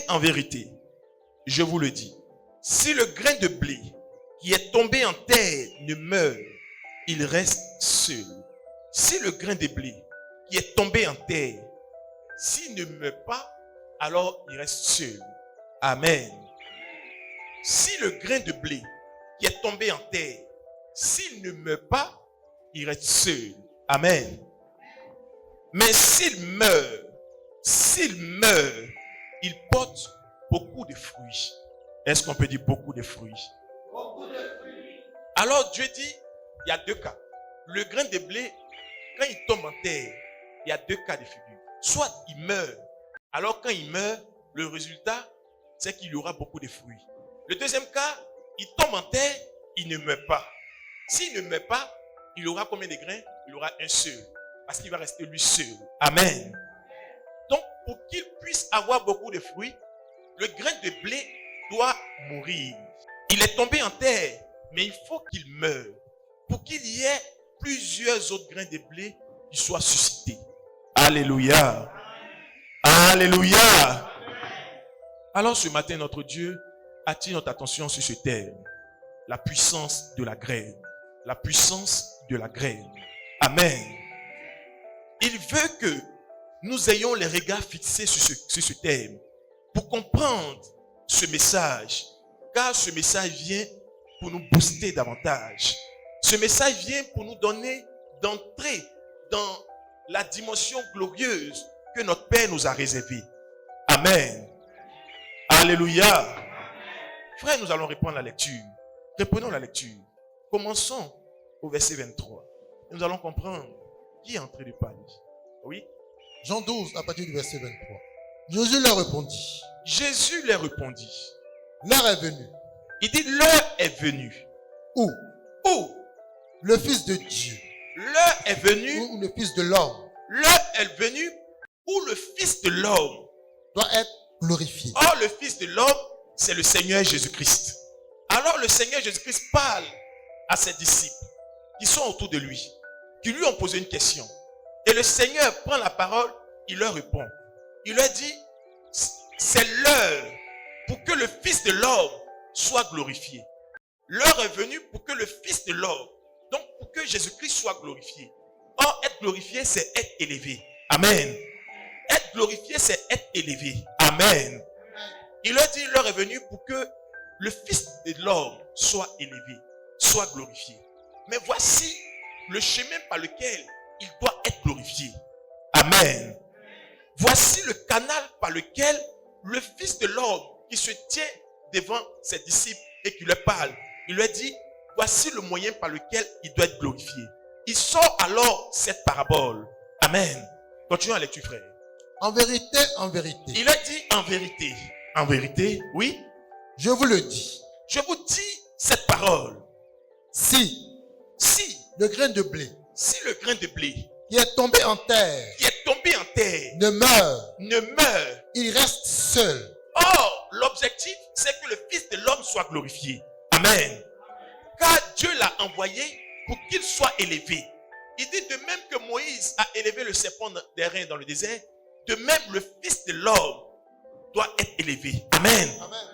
en vérité, je vous le dis, si le grain de blé qui est tombé en terre ne meurt, il reste seul. Si le grain de blé qui est tombé en terre, s'il ne meurt pas, alors il reste seul. Amen. Si le grain de blé qui est tombé en terre, s'il ne meurt pas, il reste seul. Amen. Mais s'il meurt, il porte beaucoup de fruits. Est-ce qu'on peut dire beaucoup de fruits? Beaucoup de fruits. Alors Dieu dit, il y a deux cas. Le grain de blé, quand il tombe en terre, il y a deux cas de figure. Soit il meurt. Alors quand il meurt, le résultat, c'est qu'il y aura beaucoup de fruits. Le deuxième cas, il tombe en terre, il ne meurt pas. S'il ne meurt pas, il aura combien de grains? Il aura un seul. Parce qu'il va rester lui seul. Amen. Donc, pour qu'il puisse avoir beaucoup de fruits, le grain de blé doit mourir. Il est tombé en terre, mais il faut qu'il meure pour qu'il y ait plusieurs autres grains de blé qui soient suscités. Alléluia. Alléluia. Alors ce matin, notre Dieu attire notre attention sur ce terme. La puissance de la graine. La puissance de la graine. Amen. Il veut que nous ayons les regards fixés sur ce thème pour comprendre ce message. Car ce message vient pour nous booster davantage. Ce message vient pour nous donner d'entrer dans la dimension glorieuse que notre Père nous a réservée. Amen. Alléluia. Frère, nous allons reprendre la lecture. Reprenons la lecture. Commençons au verset 23. Nous allons comprendre qui est en train de parler. Oui. Jean 12, à partir du verset 23. Jésus leur répondit. Jésus leur répondit. L'heure est venue. Il dit l'heure est venue. Où Où le Fils de Dieu. L'heure est venue. Où le Fils de l'homme. L'heure est venue où le Fils de l'homme doit être glorifié. Or, le Fils de l'homme, c'est le Seigneur Jésus-Christ. Alors, le Seigneur Jésus-Christ parle à ses disciples qui sont autour de lui, qui lui ont posé une question. Et le Seigneur prend la parole, il leur répond. Il leur dit, c'est l'heure pour que le Fils de l'homme soit glorifié. L'heure est venue pour que le Fils de l'homme, donc pour que Jésus-Christ soit glorifié. Or, être glorifié, c'est être élevé. Amen. Être glorifié, c'est être élevé. Amen. Il leur dit, l'heure est venue pour que le Fils de l'homme soit élevé, soit glorifié. Mais voici le chemin par lequel il doit être glorifié. Amen. Voici le canal par lequel le Fils de l'homme qui se tient devant ses disciples et qui leur parle, il leur dit, voici le moyen par lequel il doit être glorifié. Il sort alors cette parabole. Amen. Continuons à lecture, frère. En vérité, en vérité. Il a dit en vérité, oui. Je vous le dis. Je vous dis cette parole. Si le grain de blé qui est tombé en terre, ne meurt, il reste seul. Or, l'objectif, c'est que le Fils de l'homme soit glorifié. Amen. Car Dieu l'a envoyé pour qu'il soit élevé. Il dit de même que Moïse a élevé le serpent des reins dans le désert, de même le Fils de l'homme doit être élevé. Amen. Amen.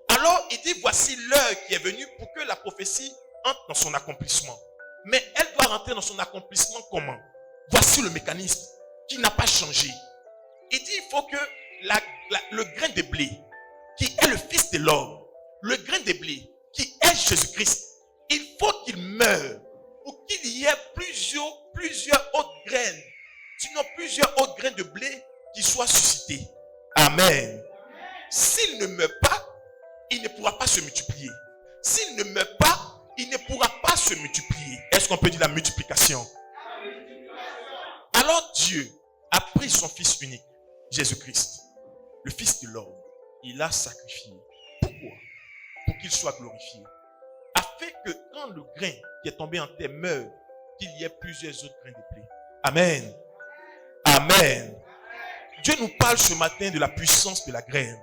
Alors, il dit, voici l'heure qui est venue pour que la prophétie entre dans son accomplissement. Mais elle doit rentrer dans son accomplissement comment? Voici le mécanisme qui n'a pas changé. Il dit, il faut que le grain de blé, qui est le Fils de l'homme, le grain de blé, qui est Jésus-Christ, il faut qu'il meure pour qu'il y ait plusieurs autres graines, sinon plusieurs autres grains de blé qui soient suscités. Amen. S'il ne meurt pas, il ne pourra pas se multiplier. S'il ne meurt pas, il ne pourra pas se multiplier. Est-ce qu'on peut dire la multiplication? Alors Dieu a pris son Fils unique, Jésus-Christ, le Fils de l'homme. Il l'a sacrifié. Pourquoi? Pour qu'il soit glorifié. Afin que quand le grain qui est tombé en terre meurt, qu'il y ait plusieurs autres grains de blé. Amen. Amen. Dieu nous parle ce matin de la puissance de la graine.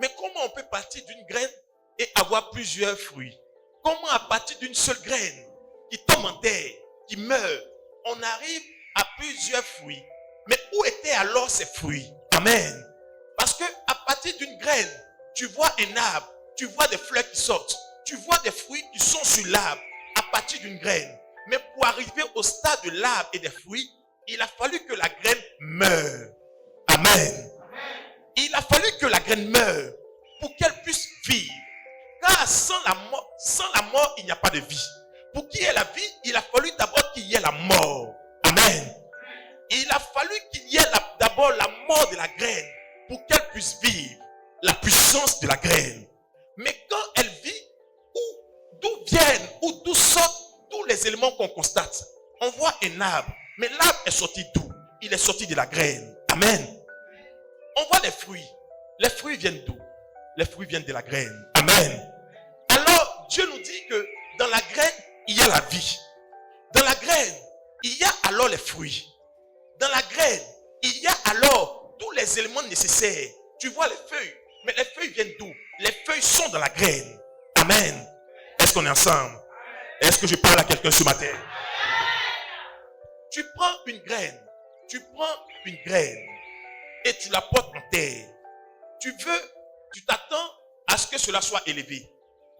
Mais comment on peut partir d'une graine et avoir plusieurs fruits? Comment à partir d'une seule graine qui tombe en terre, qui meurt, on arrive à plusieurs fruits? Mais où étaient alors ces fruits? Amen. Parce que à partir d'une graine, tu vois un arbre, tu vois des fleurs qui sortent, tu vois des fruits qui sont sur l'arbre à partir d'une graine. Mais pour arriver au stade de l'arbre et des fruits, il a fallu que la graine meure. Amen. Il a fallu que la graine meure pour qu'elle puisse vivre. Car sans la mort, il n'y a pas de vie. Pour qu'il y ait la vie, il a fallu d'abord qu'il y ait la mort. Amen. Il a fallu qu'il y ait d'abord la mort de la graine pour qu'elle puisse vivre. La puissance de la graine. Mais quand elle vit, d'où viennent ou d'où sortent tous les éléments qu'on constate? On voit un arbre. Mais l'arbre est sorti d'où? Il est sorti de la graine. Amen. On voit les fruits. Les fruits viennent d'où? Les fruits viennent de la graine. Amen. Alors, Dieu nous dit que dans la graine, il y a la vie. Dans la graine, il y a alors les fruits. Dans la graine, il y a alors tous les éléments nécessaires. Tu vois les feuilles. Mais les feuilles viennent d'où? Les feuilles sont dans la graine. Amen. Est-ce qu'on est ensemble? Est-ce que je parle à quelqu'un ce matin? Tu prends une graine et tu la portes en terre. Tu t'attends à ce que cela soit élevé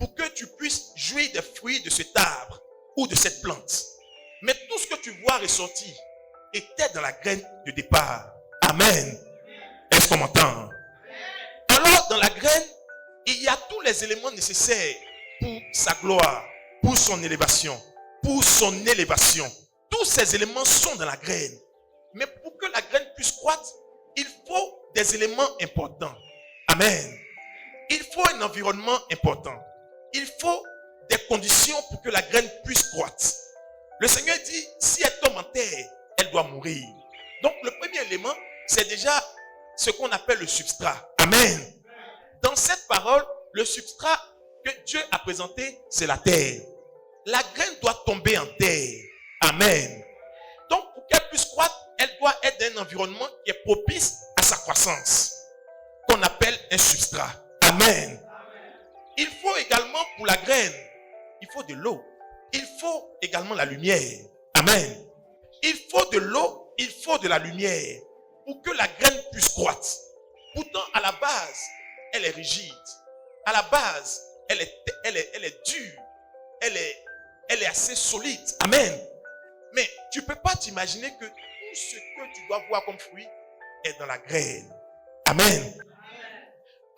pour que tu puisses jouir des fruits de cet arbre ou de cette plante. Mais tout ce que tu vois ressortir était dans la graine de départ. Amen. Est-ce qu'on m'entend? Alors, dans la graine, il y a tous les éléments nécessaires pour sa gloire, pour son élévation, Tous ces éléments sont dans la graine. Mais pour que la graine puisse croître, il faut des éléments importants. Amen. Il faut un environnement important. Il faut des conditions pour que la graine puisse croître. Le Seigneur dit, si elle tombe en terre, elle doit mourir. Donc le premier élément, c'est déjà ce qu'on appelle le substrat. Amen. Dans cette parole, le substrat que Dieu a présenté, c'est la terre. La graine doit tomber en terre. Amen. Donc pour qu'elle puisse croître, elle doit être dans un environnement qui est propice à sa croissance, qu'on appelle un substrat. Amen. Il faut également pour la graine, il faut de l'eau. Il faut également la lumière. Amen. Il faut de l'eau, il faut de la lumière pour que la graine puisse croître. Pourtant, à la base, elle est rigide. À la base, elle est dure. Elle est assez solide. Amen. Mais tu ne peux pas t'imaginer que tout ce que tu dois voir comme fruit est dans la graine. Amen.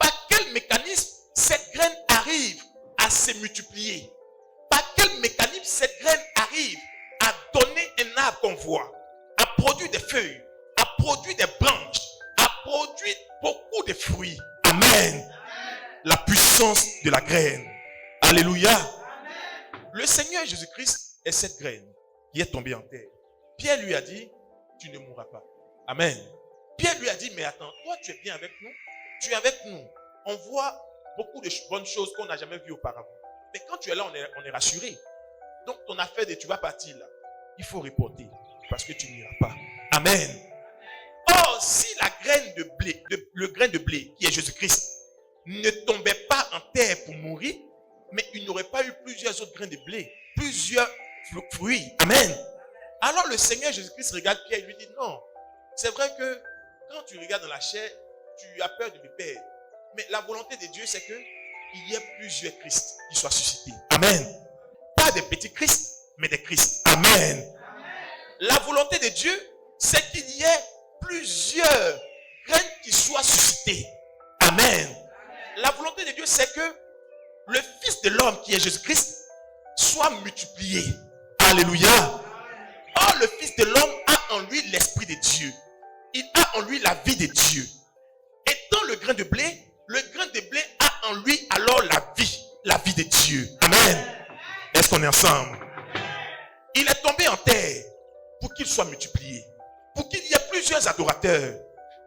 Par quel mécanisme cette graine arrive à se multiplier? Par quel mécanisme cette graine arrive à donner un arbre qu'on voit, à produire des feuilles, à produire des branches, à produire beaucoup de fruits? Amen. La puissance de la graine. Alléluia. Le Seigneur Jésus-Christ est cette graine qui est tombée en terre. Pierre lui a dit, tu ne mourras pas. Amen. Pierre lui a dit, mais attends, toi tu es bien avec nous? Tu es avec nous. On voit beaucoup de bonnes choses qu'on n'a jamais vues auparavant. Mais quand tu es là, on est rassuré. Donc ton affaire de tu vas partir là, il faut reporter parce que tu n'iras pas. Amen. Or, si la graine de blé, le grain de blé qui est Jésus-Christ, ne tombait pas en terre pour mourir, mais il n'aurait pas eu plusieurs autres grains de blé, plusieurs fruits. Amen. Alors le Seigneur Jésus-Christ regarde Pierre et lui dit, non, c'est vrai que quand tu regardes dans la chair, tu as peur de me perdre. Mais la volonté de Dieu, c'est que il y ait plusieurs Christ qui soient suscités. Amen. Pas des petits Christ, mais des Christ. Amen. La volonté de Dieu, c'est qu'il y ait plusieurs graines qui soient suscités. Amen. La volonté de Dieu, c'est que le Fils de l'homme qui est Jésus-Christ soit multiplié. Alléluia. Or, le Fils de l'homme a en lui l'Esprit de Dieu. Il a en lui la vie de Dieu. Étant le grain de blé a en lui alors la vie de Dieu. Amen. Est-ce qu'on est ensemble? Il est tombé en terre pour qu'il soit multiplié, pour qu'il y ait plusieurs adorateurs.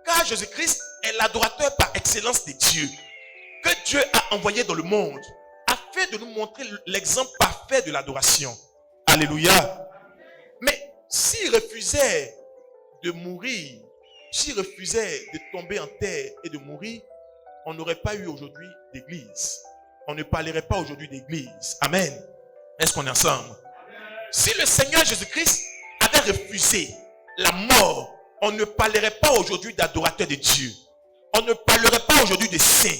Car Jésus-Christ est l'adorateur par excellence de Dieu, que Dieu a envoyé dans le monde, afin de nous montrer l'exemple parfait de l'adoration. Alléluia. Mais s'il refusait de mourir, s'il refusait de tomber en terre et de mourir, on n'aurait pas eu aujourd'hui d'église. On ne parlerait pas aujourd'hui d'église. Amen. Est-ce qu'on est ensemble? Si le Seigneur Jésus-Christ avait refusé la mort, on ne parlerait pas aujourd'hui d'adorateur de Dieu. on ne parlerait pas aujourd'hui de saint.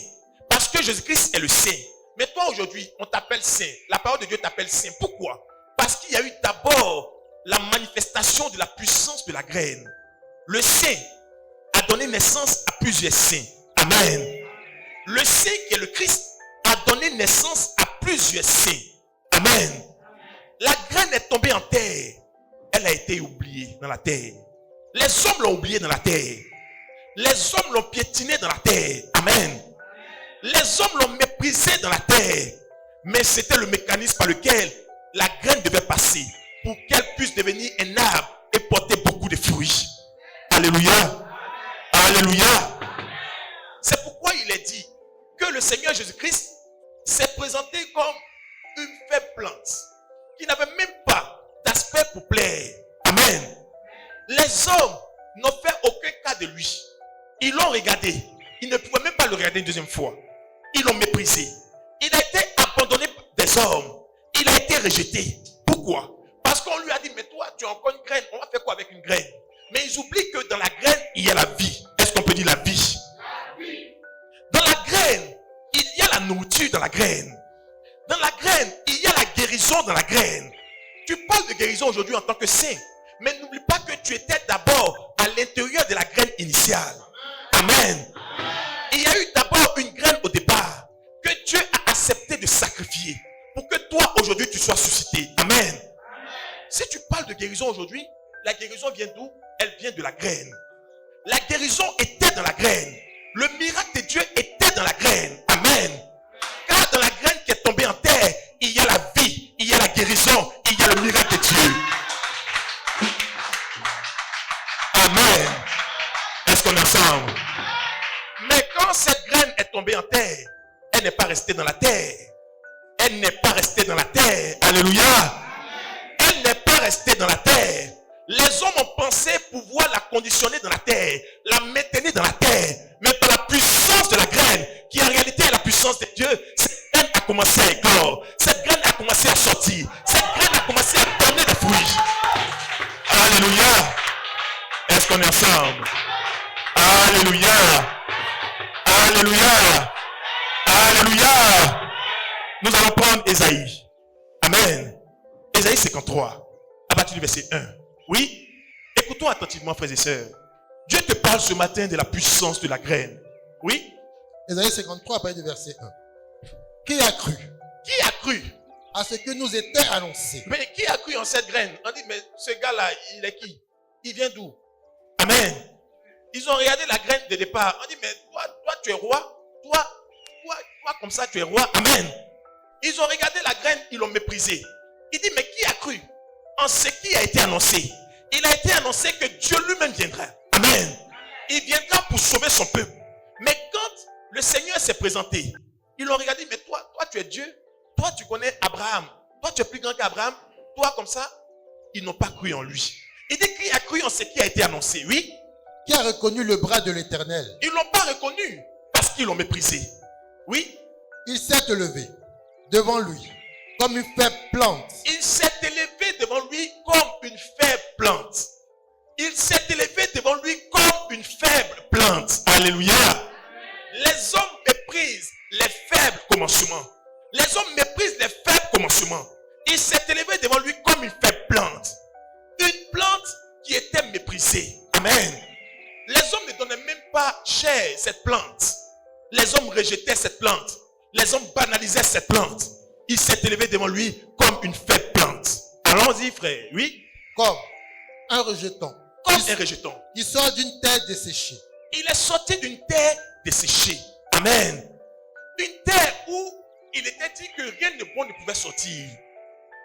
Parce que Jésus-Christ est le saint. Mais toi aujourd'hui, on t'appelle saint. La parole de Dieu t'appelle saint. Pourquoi? Parce qu'il y a eu d'abord la manifestation de la puissance de la graine. Le saint a donné naissance à plusieurs saints. Amen. Le saint qui est le Christ a donné naissance à plusieurs saints. Amen. La graine est tombée en terre. Elle a été oubliée dans la terre. Les hommes l'ont oubliée dans la terre. Les hommes l'ont piétinée dans la terre. Amen. Les hommes l'ont méprisée dans la terre. Mais c'était le mécanisme par lequel la graine devait passer pour qu'elle puisse devenir un arbre et porter beaucoup de fruits. Alléluia. Alléluia. C'est pourquoi il est dit que le Seigneur Jésus-Christ s'est présenté comme une faible plante qui n'avait même pas d'aspect pour plaire. Amen. Les hommes n'ont fait aucun cas de lui. Ils l'ont regardé. Ils ne pouvaient même pas le regarder une deuxième fois. Ils l'ont méprisé. Il a été abandonné des hommes. Il a été rejeté. Pourquoi? Parce qu'on lui a dit, mais toi, tu as encore une graine. On va faire quoi avec une graine? Mais ils oublient que dans la graine, il y a la vie. Est-ce qu'on peut dire la vie? Dans la graine, il y a la nourriture dans la graine. Dans la graine, il y a la guérison dans la graine. Tu parles de guérison aujourd'hui en tant que saint. Mais n'oublie pas que tu étais d'abord à l'intérieur de la graine initiale. Amen. Il y a eu d'abord une graine au départ que Dieu a accepté de sacrifier pour que toi aujourd'hui tu sois suscité. Amen. Si tu parles de guérison aujourd'hui, la guérison vient d'où? Elle vient de la graine. La guérison était dans la graine. Le miracle de Dieu était dans la graine. Amen. Car dans la graine qui est tombée en terre, il y a la vie, il y a la guérison, il y a le miracle de Dieu. Amen. Est-ce qu'on est ensemble? Mais quand cette graine est tombée en terre, elle n'est pas restée dans la terre. Elle n'est pas restée dans la terre. Alléluia. Elle n'est pas restée dans la terre. Les hommes ont pensé pouvoir la conditionner dans la terre, la maintenir dans la terre. Mais par la puissance de la graine, qui en réalité est la puissance de Dieu, cette graine a commencé à éclore. Cette graine a commencé à sortir. Cette graine a commencé à donner des fruits. Alléluia. Est-ce qu'on est ensemble? Alléluia. Alléluia. Alléluia. Nous allons prendre Ésaïe. Amen. Ésaïe 53, à partir du verset 1. Oui, écoutons attentivement, frères et sœurs. Dieu te parle ce matin de la puissance de la graine. Oui. Ésaïe 53, à partir du verset 1. Qui a cru? Qui a cru À ce que nous était annoncé. Mais qui a cru en cette graine? On dit, mais ce gars-là, il est qui? Il vient d'où? Amen. Ils ont regardé la graine de départ. On dit, mais toi tu es roi. Toi, comme ça, tu es roi. Amen. Ils ont regardé la graine, ils l'ont méprisé. Il dit, mais qui a cru en ce qui a été annoncé? Il a été annoncé que Dieu lui-même viendra. Amen. Il viendra pour sauver son peuple. Mais quand le Seigneur s'est présenté, ils l'ont regardé, mais toi tu es Dieu. Toi tu connais Abraham. Toi tu es plus grand qu'Abraham. Toi comme ça, ils n'ont pas cru en lui. Il dit, qui a cru en ce qui a été annoncé? Oui. Qui a reconnu le bras de l'Éternel? Ils ne l'ont pas reconnu parce qu'ils l'ont méprisé. Oui. Il s'est élevé devant lui comme une faible plante. Il s'est élevé devant lui comme une faible plante. Il s'est élevé devant lui comme une faible plante. Alléluia. Les hommes méprisent les faibles commencements. Les hommes méprisent les faibles commencements. Il s'est élevé devant lui comme une faible plante. Une plante qui était méprisée. Amen. Les hommes ne donnaient même pas cher cette plante. Les hommes rejetaient cette plante. Les hommes banalisaient cette plante. Il s'est élevé devant lui comme une faible plante. Allons-y, frère. Oui. Comme un rejeton. Comme un rejeton. Il sort d'une terre desséchée. Il est sorti d'une terre desséchée. Amen. Une terre où il était dit que rien de bon ne pouvait sortir.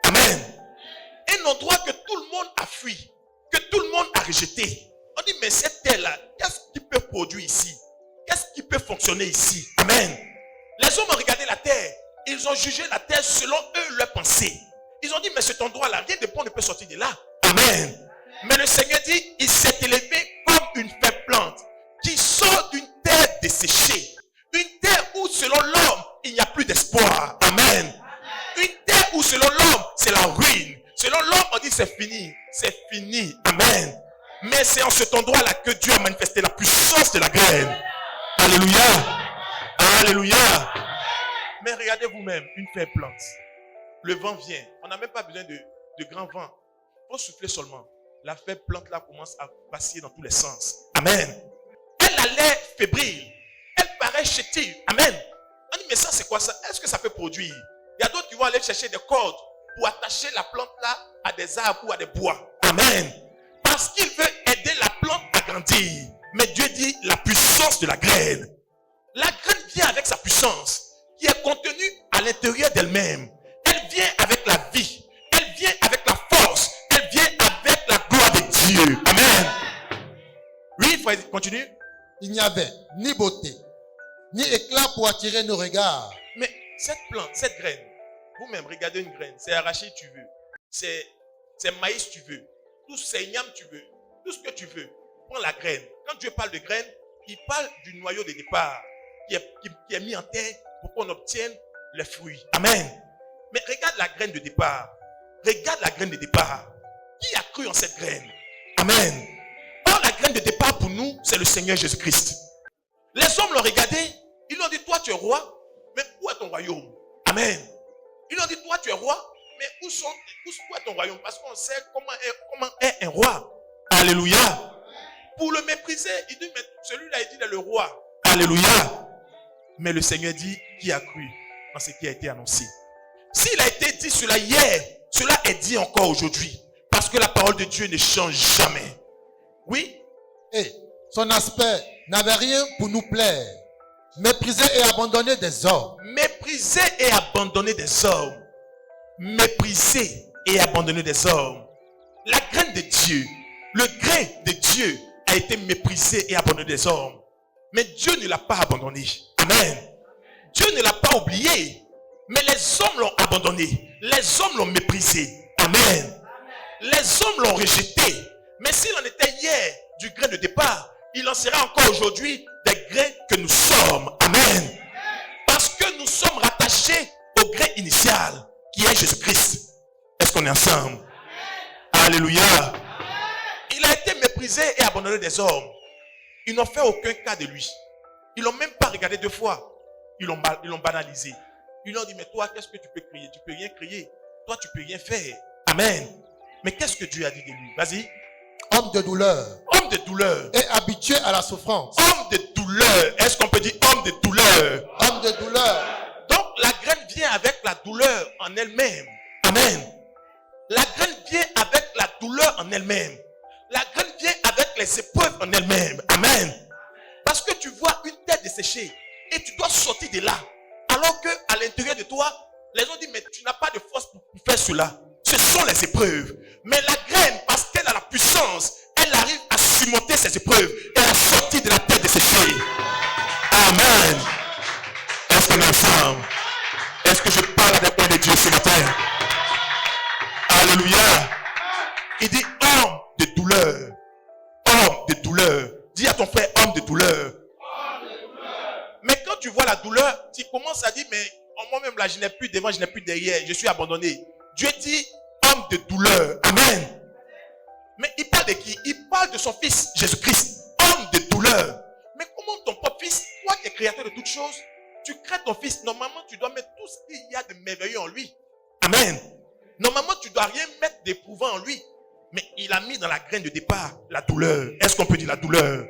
Amen. Un endroit que tout le monde a fui. Que tout le monde a rejeté. On dit, mais cette terre-là, qu'est-ce qui peut produire ici? Qu'est-ce qui peut fonctionner ici? Amen. Les hommes ont regardé la terre. Ils ont jugé la terre selon eux leur pensée. Ils ont dit, mais cet endroit-là, rien de bon ne peut sortir de là. Amen. Mais le Seigneur dit, il s'est élevé comme une faible plante qui sort d'une terre desséchée. Une terre où selon l'homme, il n'y a plus d'espoir. Amen. Une terre où selon l'homme, c'est la ruine. Selon l'homme, on dit c'est fini. C'est fini. Amen. Mais c'est en cet endroit-là que Dieu a manifesté la puissance de la graine. Alléluia. Alléluia. Mais regardez vous-même, une feuille plante. Le vent vient. On n'a même pas besoin de grand vent. Il faut souffler seulement. La feuille plante là commence à vaciller dans tous les sens. Amen. Elle a l'air fébrile. Elle paraît chétive. Amen. On dit, mais ça c'est quoi ça? Est-ce que ça peut produire? Il y a d'autres qui vont aller chercher des cordes pour attacher la plante là à des arbres ou à des bois. Amen. Parce qu'il veut aider la plante à grandir. Mais Dieu dit la puissance de la graine. La graine vient avec sa puissance qui est contenue à l'intérieur d'elle-même. Elle vient avec la vie. Elle vient avec la force. Elle vient avec la gloire de Dieu. Amen. Oui, frère, continue. Il n'y avait ni beauté, ni éclat pour attirer nos regards. Mais cette plante, cette graine, vous-même, regardez une graine. C'est arachide, tu veux. C'est maïs, tu veux. Tout c'est igname, tu veux. Tout ce que tu veux. Prends la graine. Quand Dieu parle de graine, il parle du noyau de départ qui est mis en terre pour qu'on obtienne les fruits. Amen. Mais regarde la graine de départ. Regarde la graine de départ. Qui a cru en cette graine? Amen. Or, la graine de départ pour nous, c'est le Seigneur Jésus-Christ. Les hommes l'ont regardé. Ils l'ont dit, toi tu es roi, mais où est ton royaume? Amen. Ils l'ont dit, toi tu es roi, mais où est ton royaume? Parce qu'on sait comment est un roi. Alléluia. Pour le mépriser, il dit, mais celui-là, il dit, il est le roi. Alléluia. Mais le Seigneur dit, qui a cru en ce qui a été annoncé? S'il a été dit cela hier, cela est dit encore aujourd'hui. Parce que la parole de Dieu ne change jamais. Oui. Et son aspect n'avait rien pour nous plaire. Méprisé et abandonné des hommes. Méprisé et abandonné des hommes. Méprisé et abandonné des hommes. La graine de Dieu, le grain de Dieu a été méprisé et abandonné des hommes. Mais Dieu ne l'a pas abandonné. Amen. Dieu ne l'a pas oublié. Mais les hommes l'ont abandonné. Les hommes l'ont méprisé. Amen. Les hommes l'ont rejeté. Mais s'il en était hier du grain de départ, il en sera encore aujourd'hui des grains que nous sommes. Amen. Parce que nous sommes rattachés au grain initial qui est Jésus-Christ. Est-ce qu'on est ensemble? Alléluia. Il a été méprisé et abandonné des hommes. Ils n'ont fait aucun cas de lui. Ils l'ont même pas regardé deux fois. Ils l'ont banalisé. Ils l'ont dit, mais toi, qu'est-ce que tu peux crier? Tu peux rien crier. Toi, tu peux rien faire. Amen. Mais qu'est-ce que Dieu a dit de lui? Vas-y. Homme de douleur. Homme de douleur. Et habitué à la souffrance. Homme de douleur. Est-ce qu'on peut dire homme de douleur? Homme de douleur. Donc, la graine vient avec la douleur en elle-même. Amen. La graine vient avec la douleur en elle-même. La graine vient avec les épreuves en elle-même. Amen. Parce que tu vois une tête desséchée et tu dois sortir de là. Alors que à l'intérieur de toi, les gens disent, mais tu n'as pas de force pour faire cela. Ce sont les épreuves. Mais la graine, parce qu'elle a la puissance, elle arrive à surmonter ces épreuves et à sortir de la tête desséchée. Amen. Est-ce qu'on est ensemble? Est-ce que je parle avec un de Dieu ce matin? Alléluia. Il dit homme de douleur. Homme de douleur. Dis à ton frère homme de douleur. Mais quand tu vois la douleur, tu commences à dire, mais moi-même là, je n'ai plus devant, je n'ai plus derrière, je suis abandonné. Dieu dit homme de douleur. Amen. Mais il parle de qui? Il parle de son fils Jésus-Christ. Homme de douleur. Mais comment ton propre fils, toi qui es créateur de toutes choses, tu crées ton fils, normalement tu dois mettre tout ce qu'il y a de merveilleux en lui. Amen. Normalement tu ne dois rien mettre d'éprouvant en lui. Mais il a mis dans la graine de départ la douleur. Est-ce qu'on peut dire la douleur?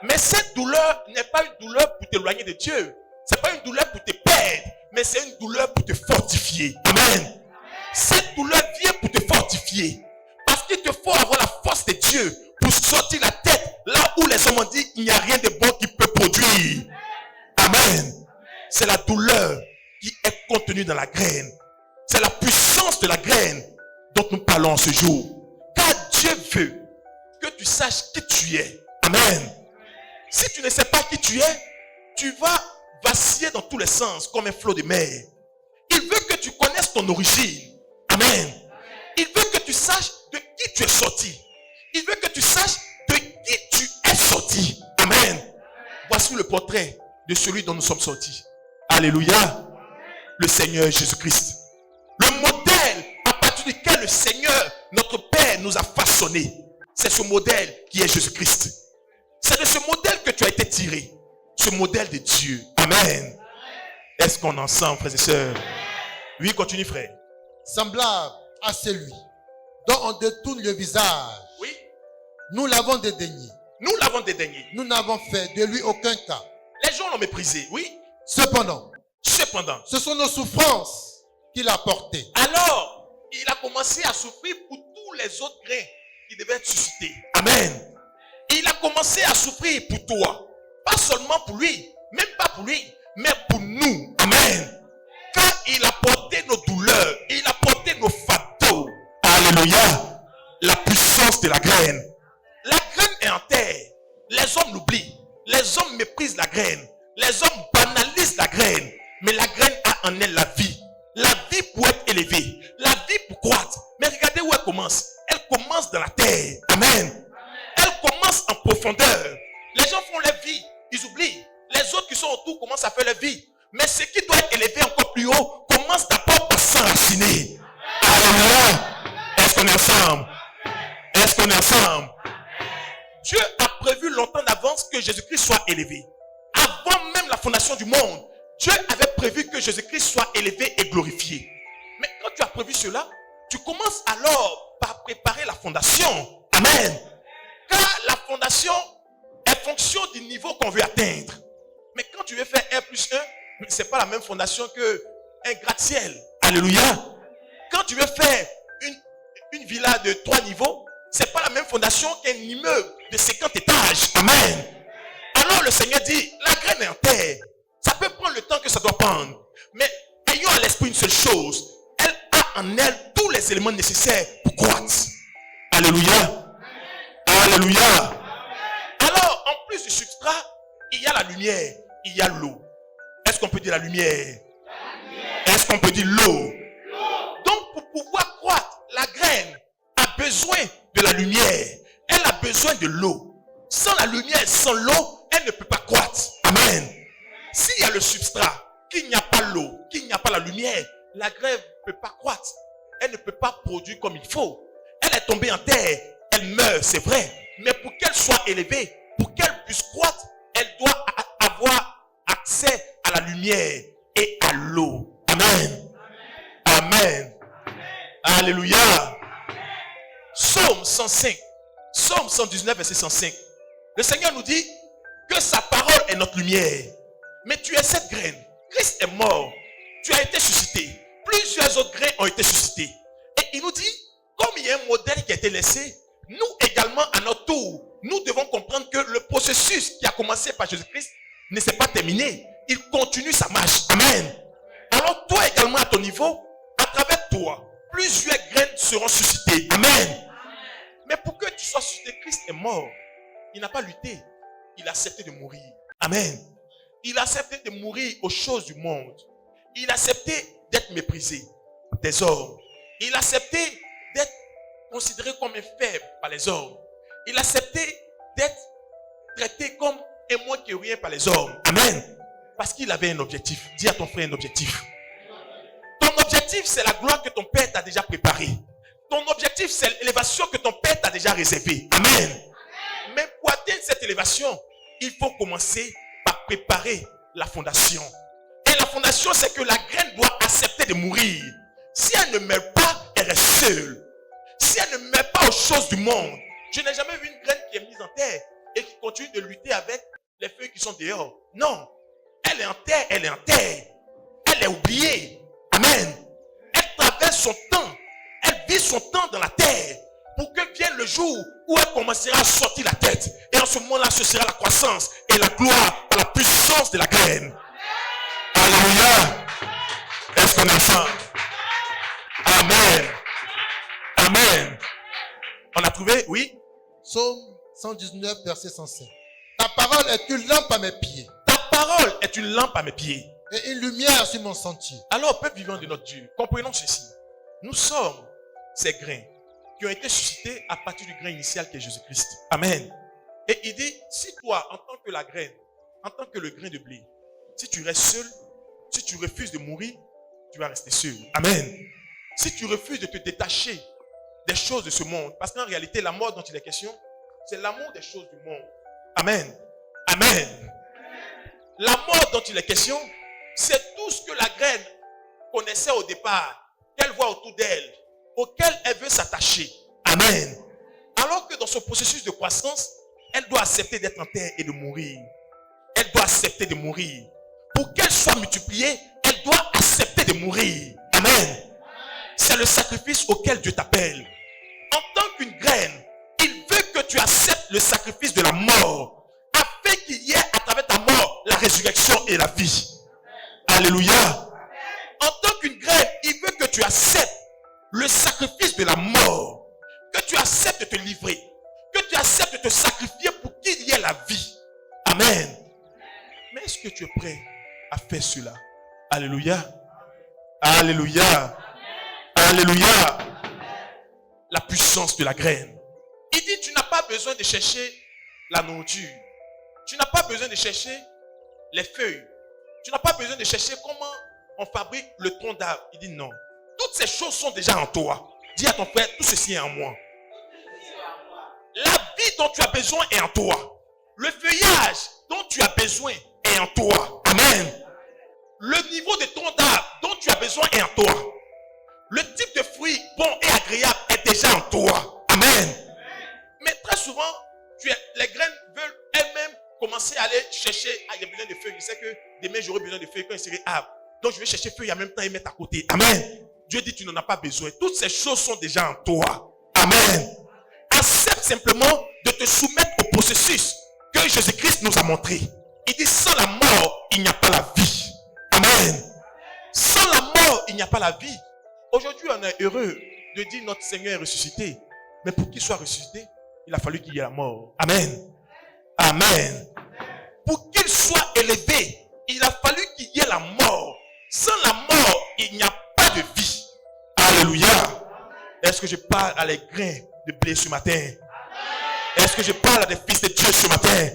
Mais cette douleur n'est pas une douleur pour t'éloigner de Dieu. Ce n'est pas une douleur pour te perdre, mais c'est une douleur pour te fortifier. Amen. Cette douleur vient pour te fortifier. Parce qu'il te faut avoir la force de Dieu pour sortir la tête là où les hommes ont dit il n'y a rien de bon qui peut produire. Amen. C'est la douleur qui est contenue dans la graine. C'est la puissance de la graine dont nous parlons ce jour. Car Dieu veut que tu saches qui tu es. Amen. Si tu ne sais pas qui tu es, tu vas vaciller dans tous les sens comme un flot de mer. Il veut que tu connaisses ton origine. Amen. Il veut que tu saches de qui tu es sorti. Il veut que tu saches de qui tu es sorti. Amen. Voici le portrait de celui dont nous sommes sortis. Alléluia. Le Seigneur Jésus-Christ. Le modèle à partir duquel le Seigneur, notre Père, nous a façonné. C'est ce modèle qui est Jésus-Christ. C'est de ce modèle que tu as été tiré. ce modèle de Dieu. Amen. Est-ce qu'on est ensemble, frères et sœurs? Oui, continue, frère. Semblable à celui dont on détourne le visage. Oui. Nous l'avons dédaigné. Nous l'avons dédaigné. Nous n'avons fait de lui aucun cas. Les gens l'ont méprisé, oui. Cependant, Ce sont nos souffrances qu'il a portées. alors, il a commencé à souffrir pour tous les autres grains qui devaient être suscités. Amen. Il a commencé à souffrir pour toi. Pas seulement pour lui, même pas pour lui, mais pour nous. Amen. Car il a porté nos douleurs, il a porté nos fardeaux. Alléluia. La puissance de la graine. La graine est en terre. Les hommes l'oublient. Les hommes méprisent la graine. Les hommes banalisent la graine. Mais la graine a en elle la vie. La vie pour être élevée. La vie pour croître. Mais regardez où elle commence. Elle commence dans la terre. Amen. Elle commence en profondeur. Les gens font leur vie. Ils oublient. Les autres qui sont autour commencent à faire leur vie. Mais ce qui doit être élevé encore plus haut commence d'abord par s'enraciner. Alléluia. Est-ce qu'on est ensemble? Est-ce qu'on est ensemble? Dieu a prévu longtemps d'avance que Jésus-Christ soit élevé. Avant même la fondation du monde, Dieu avait prévu que Jésus-Christ soit élevé et glorifié. Mais quand tu as prévu cela, tu commences alors par préparer la fondation. Amen. Car la fondation est fonction du niveau qu'on veut atteindre. Mais quand tu veux faire 1 plus 1, ce n'est pas la même fondation qu'un gratte-ciel. Alléluia. Quand tu veux faire une villa de 3 niveaux, ce n'est pas la même fondation qu'un immeuble de 50 étages. Amen. Alors le Seigneur dit, la graine est en terre. Ça peut prendre le temps que ça doit prendre. Mais ayons à l'esprit une seule chose. Elle a en elle tous les éléments nécessaires pour croître. Alléluia. Alléluia. Alors, en plus du substrat, il y a la lumière, il y a l'eau. Est-ce qu'on peut dire la lumière? Est-ce qu'on peut dire l'eau? Donc, pour pouvoir croître, la graine a besoin de la lumière. Elle a besoin de l'eau. Sans la lumière, sans l'eau, elle ne peut pas croître. Amen. S'il y a le substrat, qu'il n'y a pas l'eau, qu'il n'y a pas la lumière, la graine ne peut pas croître. Elle ne peut pas produire comme il faut. Elle est tombée en terre. Elle meurt, c'est vrai. Mais pour qu'elle soit élevée, pour qu'elle puisse croître, elle doit avoir accès à la lumière et à l'eau. Amen. Amen. Alléluia. Psaume 105. Psaume 119, verset 105. Le Seigneur nous dit que sa parole est notre lumière. Mais tu es cette graine. Christ est mort. Tu as été suscité. Plusieurs autres grains ont été suscités. Et il nous dit, comme il y a un modèle qui a été laissé, nous également, à notre tour, nous devons comprendre que le processus qui a commencé par Jésus-Christ ne s'est pas terminé. Il continue sa marche. Amen. Alors toi également à ton niveau, à travers toi, plusieurs graines seront suscitées. Amen. Mais pour que tu sois suscité, Christ est mort. Il n'a pas lutté. Il a accepté de mourir. Amen. Il a accepté de mourir aux choses du monde. Il a accepté d'être méprisé des hommes. Il a accepté d'être considéré comme un faible par les hommes. Il a accepté d'être traité comme un moins que rien par les hommes. Amen. Parce qu'il avait un objectif. Dis à ton frère un objectif. Ton objectif, c'est la gloire que ton Père t'a déjà préparée. Ton objectif, c'est l'élévation que ton Père t'a déjà réservée. Amen. Mais pour atteindre cette élévation, il faut commencer par préparer la fondation. Et la fondation, c'est que la graine doit accepter de mourir. Si elle ne meurt pas, elle reste seule. Si elle ne meurt pas aux choses du monde, je n'ai jamais vu une graine qui est mise en terre et qui continue de lutter avec les feuilles qui sont dehors. Non. Elle est en terre, elle est en terre. Elle est oubliée. Amen. Elle traverse son temps. Elle vit son temps dans la terre pour que vienne le jour où elle commencera à sortir la tête. Et en ce moment-là, ce sera la croissance et la gloire par la puissance de la graine. Alléluia. Est-ce qu'on est ensemble? Amen. Amen. On a trouvé? Oui. Psaume 119, verset 105. Ta parole est une lampe à mes pieds. Ta parole est une lampe à mes pieds. Et une lumière sur mon sentier. Alors, peuple vivant de notre Dieu, comprenons ceci. Nous sommes ces grains qui ont été suscités à partir du grain initial qui est Jésus-Christ. Amen. Et il dit, si toi, en tant que la graine, en tant que le grain de blé, si tu restes seul, si tu refuses de mourir, tu vas rester seul. Amen. Si tu refuses de te détacher des choses de ce monde, parce qu'en réalité, la mort dont il est question, c'est l'amour des choses du monde. Amen. Amen. La mort dont il est question, c'est tout ce que la graine connaissait au départ, qu'elle voit autour d'elle, auquel elle veut s'attacher. Amen. Alors que dans son processus de croissance, elle doit accepter d'être en terre et de mourir. Elle doit accepter de mourir. Pour qu'elle soit multipliée, elle doit accepter de mourir. Amen. C'est le sacrifice auquel Dieu t'appelle. En tant qu'une graine, il veut que tu acceptes le sacrifice de la mort, afin qu'il y ait à travers ta mort la résurrection et la vie. Alléluia. En tant qu'une graine, il veut que tu acceptes le sacrifice de la mort, que tu acceptes de te livrer, que tu acceptes de te sacrifier pour qu'il y ait la vie. Amen. Mais est-ce que tu es prêt à faire cela? Alléluia. Alléluia. Alléluia. La puissance de la graine. Il dit, tu n'as pas besoin de chercher la nourriture. Tu n'as pas besoin de chercher les feuilles. Tu n'as pas besoin de chercher comment on fabrique le tronc d'arbre. Il dit non. Toutes ces choses sont déjà en toi. Dis à ton frère, tout ceci est en moi. La vie dont tu as besoin est en toi. Le feuillage dont tu as besoin est en toi. Amen. Le niveau de tronc d'arbre dont tu as besoin est en toi. Le type de fruit bon et agréable est déjà en toi. Amen. Mais très souvent, les graines veulent elles-mêmes commencer à aller chercher. Ah, il y a besoin de feuilles. Je sais que demain j'aurai besoin de feuilles quand il serait arbre. Donc je vais chercher feuilles en même temps et mettre à côté. Amen. Dieu dit tu n'en as pas besoin. Toutes ces choses sont déjà en toi. Amen. Accepte simplement de te soumettre au processus que Jésus-Christ nous a montré. Il dit sans la mort, il n'y a pas la vie. Amen. Sans la mort, il n'y a pas la vie. Aujourd'hui, on est heureux de dire notre Seigneur est ressuscité. Mais pour qu'il soit ressuscité, il a fallu qu'il y ait la mort. Amen. Amen. Pour qu'il soit élevé, il a fallu qu'il y ait la mort. Sans la mort, il n'y a pas de vie. Alléluia. Est-ce que je parle à les grains de blé ce matin? Est-ce que je parle à des fils de Dieu ce matin?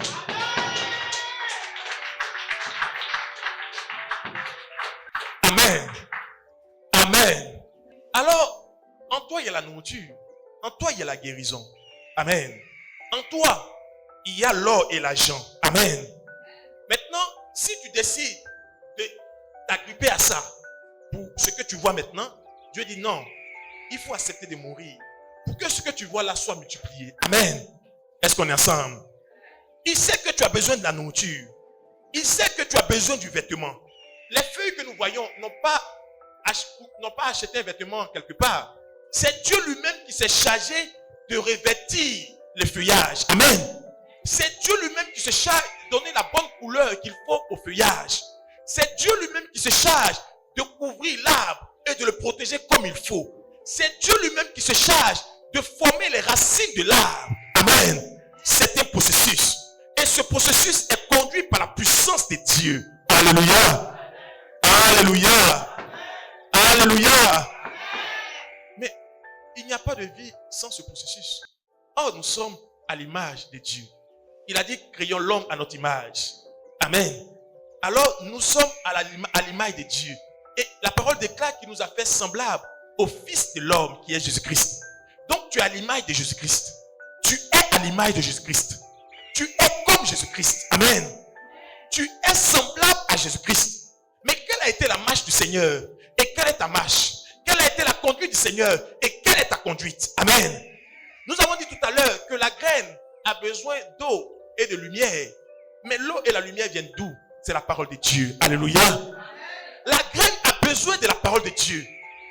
Amen. Amen. Alors, en toi, il y a la nourriture. En toi, il y a la guérison. Amen. En toi, il y a l'or et l'argent. Amen. Maintenant, si tu décides de t'agripper à ça, pour ce que tu vois maintenant, Dieu dit non. Il faut accepter de mourir pour que ce que tu vois là soit multiplié. Amen. Est-ce qu'on est ensemble? Il sait que tu as besoin de la nourriture. Il sait que tu as besoin du vêtement. Les feuilles que nous voyons n'ont pas acheté un vêtement quelque part. C'est Dieu lui-même qui s'est chargé de revêtir le feuillage. Amen. C'est Dieu lui-même qui se charge de donner la bonne couleur qu'il faut au feuillage. C'est Dieu lui-même qui se charge de couvrir l'arbre et de le protéger comme il faut. C'est Dieu lui-même qui se charge de former les racines de l'arbre. Amen. C'est un processus. Et ce processus est conduit par la puissance de Dieu. Alléluia. Alléluia. Alléluia. Mais il n'y a pas de vie sans ce processus. Or, nous sommes à l'image de Dieu. Il a dit, créons l'homme à notre image. Amen. Alors, nous sommes à l'image de Dieu. Et la parole déclare qu'il nous a fait semblables au Fils de l'homme qui est Jésus-Christ. Donc, tu es à l'image de Jésus-Christ. Tu es à l'image de Jésus-Christ. Tu es comme Jésus-Christ. Amen. Tu es semblable à Jésus-Christ. Mais quelle a été la marche du Seigneur? Et quelle est ta marche? Quelle a été la conduite du Seigneur? Et quelle est ta conduite? Amen. Nous avons dit tout à l'heure que la graine a besoin d'eau et de lumière. Mais l'eau et la lumière viennent d'où? C'est la parole de Dieu. Alléluia. La graine a besoin de la parole de Dieu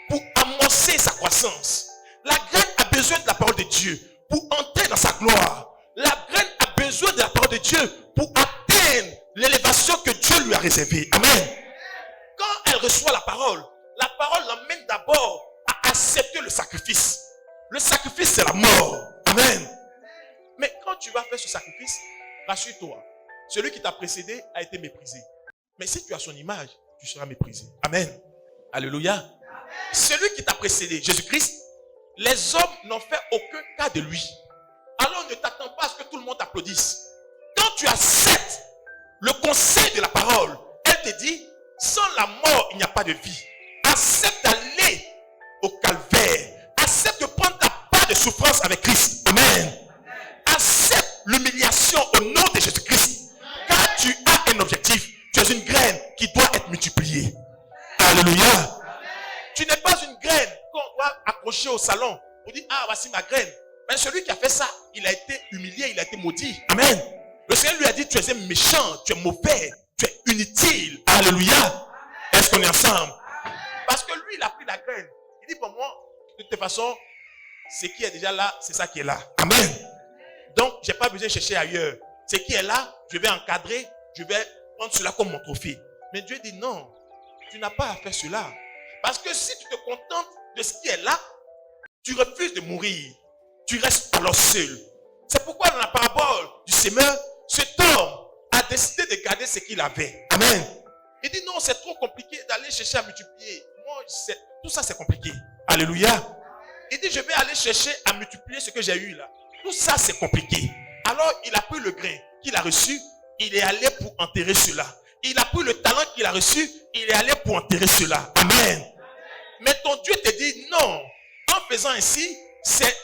pour amorcer sa croissance. La graine a besoin de la parole de Dieu pour entrer dans sa gloire. La graine a besoin de la parole de Dieu pour atteindre l'élévation que Dieu lui a réservée. Amen. Quand elle reçoit la parole l'emmène d'abord à accepter le sacrifice. Le sacrifice, c'est la mort. Amen. Mais quand tu vas faire ce sacrifice, rassure-toi, celui qui t'a précédé a été méprisé. Mais si tu as son image, tu seras méprisé. Amen. Alléluia. Amen. Celui qui t'a précédé, Jésus-Christ, les hommes n'ont fait aucun cas de lui. Alors ne t'attends pas à ce que tout le monde t'applaudisse. Quand tu acceptes le conseil de la parole, elle te dit, sans la mort, il n'y a pas de vie. Accepte d'aller au calvaire. Accepte de prendre ta part de souffrance avec Christ. Amen. Accepte l'humiliation au nom de Jésus-Christ. Car tu as un objectif. au salon pour dire, ah, voici ma graine. Mais celui qui a fait ça, il a été humilié, il a été maudit. Amen. Le Seigneur lui a dit, tu es méchant, tu es mauvais, tu es inutile. Alléluia. Est-ce qu'on est ensemble? Parce que lui, il a pris la graine. Il dit, pour moi, de toute façon, ce qui est déjà là, c'est ça qui est là. Amen. Donc, je n'ai pas besoin de chercher ailleurs. Ce qui est là, je vais encadrer, je vais prendre cela comme mon trophée. Mais Dieu dit non, tu n'as pas à faire cela. Parce que si tu te contentes de ce qui est là, tu refuses de mourir. Tu restes alors seul. C'est pourquoi dans la parabole du semeur, cet homme a décidé de garder ce qu'il avait. Amen. Il dit non, c'est trop compliqué d'aller chercher à multiplier. Moi, tout ça c'est compliqué. Alléluia. Il dit je vais aller chercher à multiplier ce que j'ai eu là. Tout ça c'est compliqué. Alors il a pris le grain qu'il a reçu, il est allé pour enterrer cela. Il a pris le talent qu'il a reçu, il est allé pour enterrer cela. Amen. Mais ton Dieu te dit non. En faisant ainsi, c'est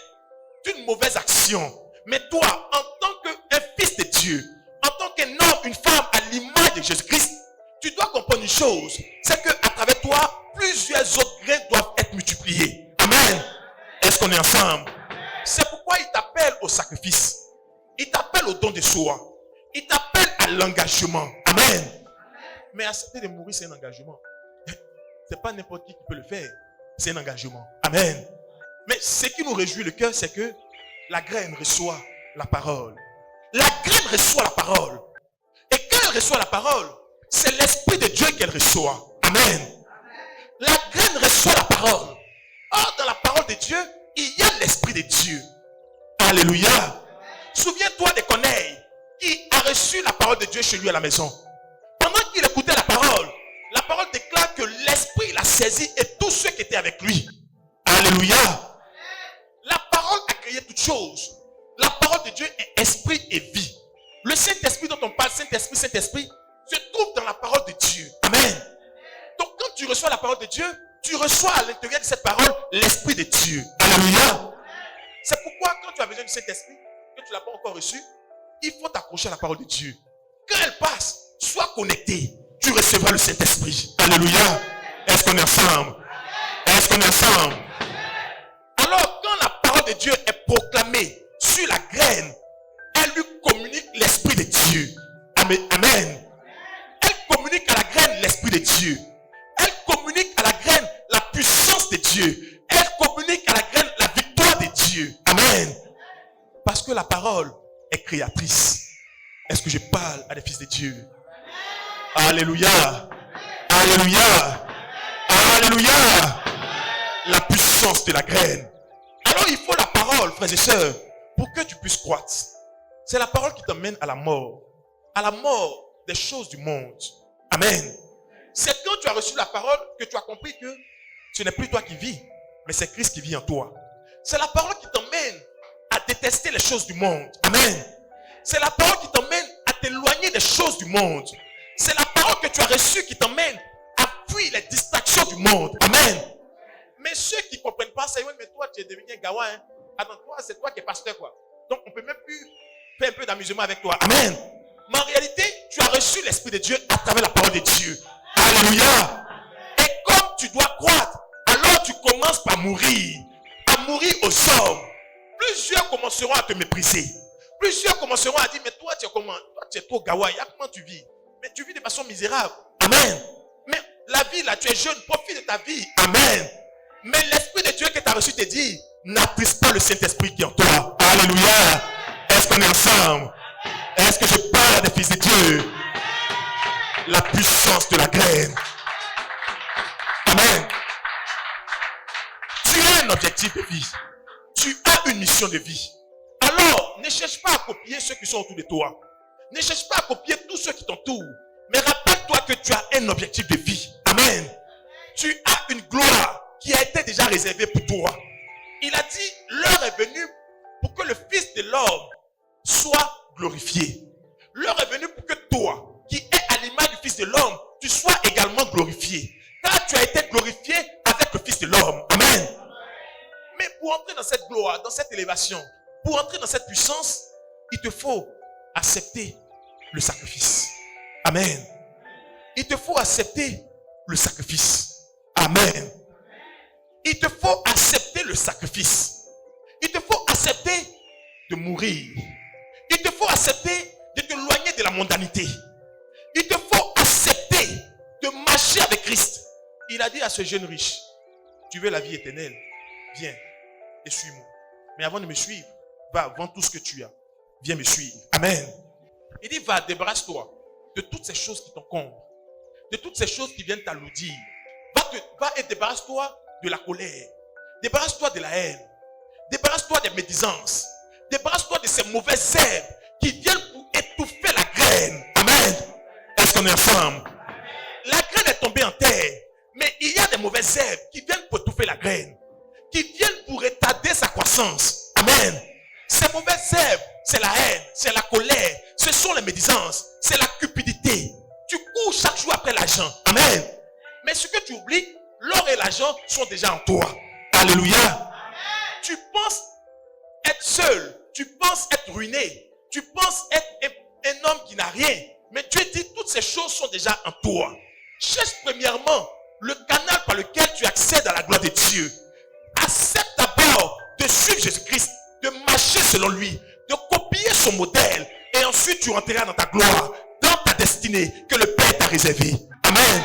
une mauvaise action. Mais toi, en tant qu'un fils de Dieu, en tant qu'un homme, une femme à l'image de Jésus-Christ, tu dois comprendre une chose. C'est qu'à travers toi, plusieurs autres grains doivent être multipliés. Amen. Est-ce qu'on est ensemble? C'est pourquoi il t'appelle au sacrifice. Il t'appelle au don de soi. Il t'appelle à l'engagement. Amen. Mais accepter de mourir, c'est un engagement. C'est pas n'importe qui peut le faire. C'est un engagement. Amen. Mais ce qui nous réjouit le cœur, c'est que la graine reçoit la parole. La graine reçoit la parole. Et quand elle reçoit la parole, c'est l'Esprit de Dieu qu'elle reçoit. Amen. La graine reçoit la parole. Or, dans la parole de Dieu, il y a l'Esprit de Dieu. Alléluia. Souviens-toi de Corneille qui a reçu la parole de Dieu chez lui à la maison. Pendant qu'il écoutait la parole déclare que l'Esprit l'a saisi et tous ceux qui étaient avec lui. Alléluia. La parole a créé toutes choses. La parole de Dieu est esprit et vie. Le Saint-Esprit dont on parle, Saint-Esprit, se trouve dans la parole de Dieu. Amen. Donc quand tu reçois la parole de Dieu, tu reçois à l'intérieur de cette parole l'Esprit de Dieu. Alléluia. C'est pourquoi quand tu as besoin du Saint-Esprit, que tu ne l'as pas encore reçu, il faut t'accrocher à la parole de Dieu. Quand elle passe, sois connecté. Tu recevras le Saint-Esprit. Alléluia. Est-ce qu'on est ensemble? Est-ce qu'on est ensemble? Alors, quand la parole de Dieu est proclamée sur la graine, elle lui communique l'Esprit de Dieu. Amen. Elle communique à la graine l'Esprit de Dieu. Elle communique à la graine la puissance de Dieu. Elle communique à la graine la victoire de Dieu. Amen. Parce que la parole est créatrice. Est-ce que je parle à des fils de Dieu? Alléluia. Alléluia. Alléluia. La puissance de la graine. Alors il faut la parole, frères et sœurs, pour que tu puisses croître. C'est la parole qui t'emmène à la mort. À la mort des choses du monde. Amen. C'est quand tu as reçu la parole que tu as compris que ce n'est plus toi qui vis, mais c'est Christ qui vit en toi. C'est la parole qui t'emmène à détester les choses du monde. Amen. C'est la parole qui t'emmène à t'éloigner des choses du monde. C'est la parole que tu as reçue qui t'emmène à fuir les distractions du monde. Amen. Mais ceux qui ne comprennent pas ça, mais toi, tu es devenu un gawa. Hein? Attends, toi, c'est toi qui es pasteur, quoi. Donc, on ne peut même plus faire un peu d'amusement avec toi. Amen. Mais en réalité, tu as reçu l'Esprit de Dieu à travers la parole de Dieu. Alléluia. Et comme tu dois croître, alors tu commences par mourir. À mourir aux hommes. Plusieurs commenceront à te mépriser. Plusieurs commenceront à dire, mais toi, tu es comment? Toi, tu es trop gawa. Comment tu vis? Mais tu vis de façon misérable. Amen. Mais la vie, là, tu es jeune. Profite de ta vie. Amen. Mais l'Esprit de Dieu que tu as reçu te dit, n'attriste pas le Saint-Esprit qui est en toi. Alléluia. Est-ce qu'on est ensemble? Est-ce que je parle à des fils de Dieu? La puissance de la graine. Amen. Tu as un objectif de vie. Tu as une mission de vie. Alors, ne cherche pas à copier ceux qui sont autour de toi. Ne cherche pas à copier tous ceux qui t'entourent. Mais rappelle-toi que tu as un objectif de vie. Amen. Tu as une gloire qui a été déjà réservée pour toi. Il a dit, l'heure est venue pour que le Fils de l'homme soit glorifié. L'heure est venue pour que toi, qui es à l'image du Fils de l'homme, tu sois également glorifié. Car tu as été glorifié avec le Fils de l'homme. Amen. Mais pour entrer dans cette gloire, dans cette élévation, pour entrer dans cette puissance, il te faut accepter le sacrifice. Amen. Il te faut accepter le sacrifice. Amen. Il te faut accepter le sacrifice. Il te faut accepter de mourir. Il te faut accepter de t'éloigner de la mondanité. Il te faut accepter de marcher avec Christ. Il a dit à ce jeune riche, tu veux la vie éternelle? Viens et suis-moi. Mais avant de me suivre, va, vends tout ce que tu as. Viens me suivre. Amen. Il dit, va, débarrasse-toi de toutes ces choses qui t'encombrent, de toutes ces choses qui viennent t'alourdir. Va et débarrasse-toi de la colère. Débarrasse-toi de la haine. Débarrasse-toi des médisances. Débarrasse-toi de ces mauvaises herbes qui viennent pour étouffer la graine. Amen. Est-ce qu'on est ensemble? La graine est tombée en terre, mais il y a des mauvaises herbes qui viennent pour étouffer la graine, qui viennent pour retarder sa croissance. Amen. Ces mauvaises herbes, c'est la haine, c'est la colère, ce sont les médisances, c'est la cupidité. Tu cours chaque jour après l'argent. Amen. Mais ce que tu oublies, l'or et l'argent sont déjà en toi. Alléluia. Amen. Tu penses être seul, tu penses être ruiné, tu penses être un homme qui n'a rien. Mais Dieu dit, toutes ces choses sont déjà en toi. Cherche premièrement le canal par lequel tu accèdes à la gloire de Dieu. Accepte d'abord de suivre Jésus-Christ, de marcher selon lui, de copier son modèle. Et ensuite tu rentreras dans ta gloire, dans ta destinée que le Père t'a réservée. Amen.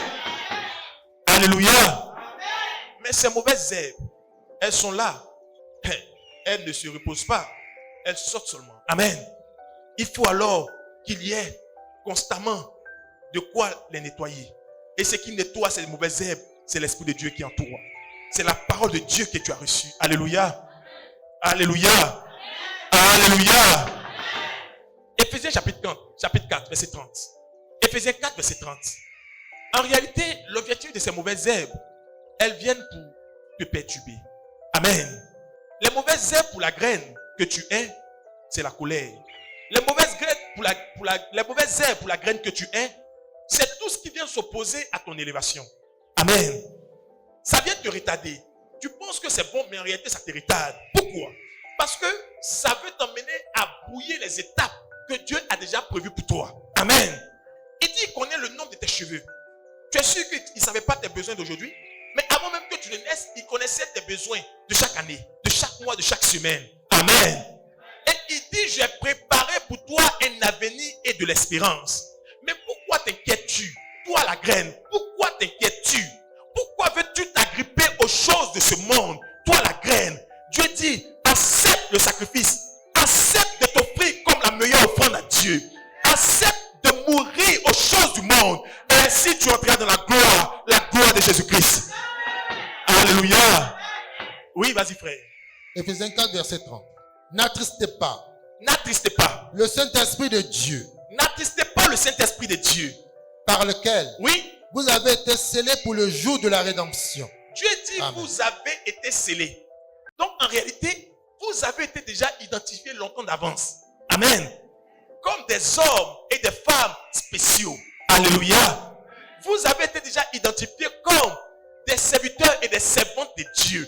Alléluia. Mais ces mauvaises herbes, elles sont là. Elles ne se reposent pas. Elles sortent seulement. Amen. Il faut alors qu'il y ait constamment de quoi les nettoyer. Et ce qui nettoie ces mauvaises herbes, c'est l'Esprit de Dieu qui est en toi. C'est la parole de Dieu que tu as reçue. Alléluia. Alléluia. Alléluia. Éphésiens chapitre 4, verset 30. Éphésiens 4, verset 30. En réalité, l'objectif de ces mauvaises herbes, elles viennent pour te perturber. Amen. Les mauvaises herbes pour la graine que tu es, c'est la colère. Les mauvaises herbes pour la graine que tu es, c'est tout ce qui vient s'opposer à ton élévation. Amen. Ça vient te retarder. Tu penses que c'est bon, mais en réalité, ça te retarde. Pourquoi? Parce que ça veut t'emmener à brouiller les étapes que Dieu a déjà prévues pour toi. Amen. Il dit qu'il connaît le nombre de tes cheveux. Tu es sûr qu'il ne savait pas tes besoins d'aujourd'hui? Mais avant même que tu ne naisses, il connaissait tes besoins de chaque année, de chaque mois, de chaque semaine. Amen. Et il dit, j'ai préparé pour toi un avenir et de l'espérance. Mais pourquoi t'inquiètes-tu? Toi la graine, pourquoi t'inquiètes-tu? Pourquoi veux-tu t'agripper aux choses de ce monde? Toi la graine, Dieu dit, accepte le sacrifice. Accepte de t'offrir comme la meilleure offrande à Dieu. Accepte de mourir aux choses du monde. Et ainsi tu entreras dans la gloire de Jésus-Christ. Alléluia. Oui, vas-y frère. Éphésiens 4, verset 30. N'attristez pas. N'attristez pas. Le Saint-Esprit de Dieu. N'attristez pas le Saint-Esprit de Dieu. Par lequel. Oui. Vous avez été scellés pour le jour de la rédemption. Dieu dit, amen. Vous avez été scellés. Donc en réalité, vous avez été déjà identifiés longtemps d'avance. Amen. Comme des hommes et des femmes spéciaux. Alléluia. Vous avez été déjà identifiés comme des serviteurs et des servantes de Dieu.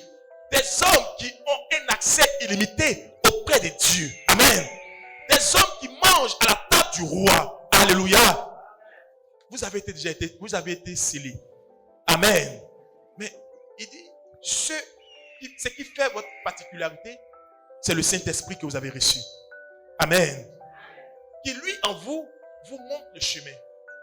Des hommes qui ont un accès illimité auprès de Dieu. Amen. Des hommes qui mangent à la table du roi. Alléluia. Vous avez été scellés. Amen. Mais il dit, ce qui fait votre particularité, c'est le Saint-Esprit que vous avez reçu. Amen. Qui lui en vous montre le chemin,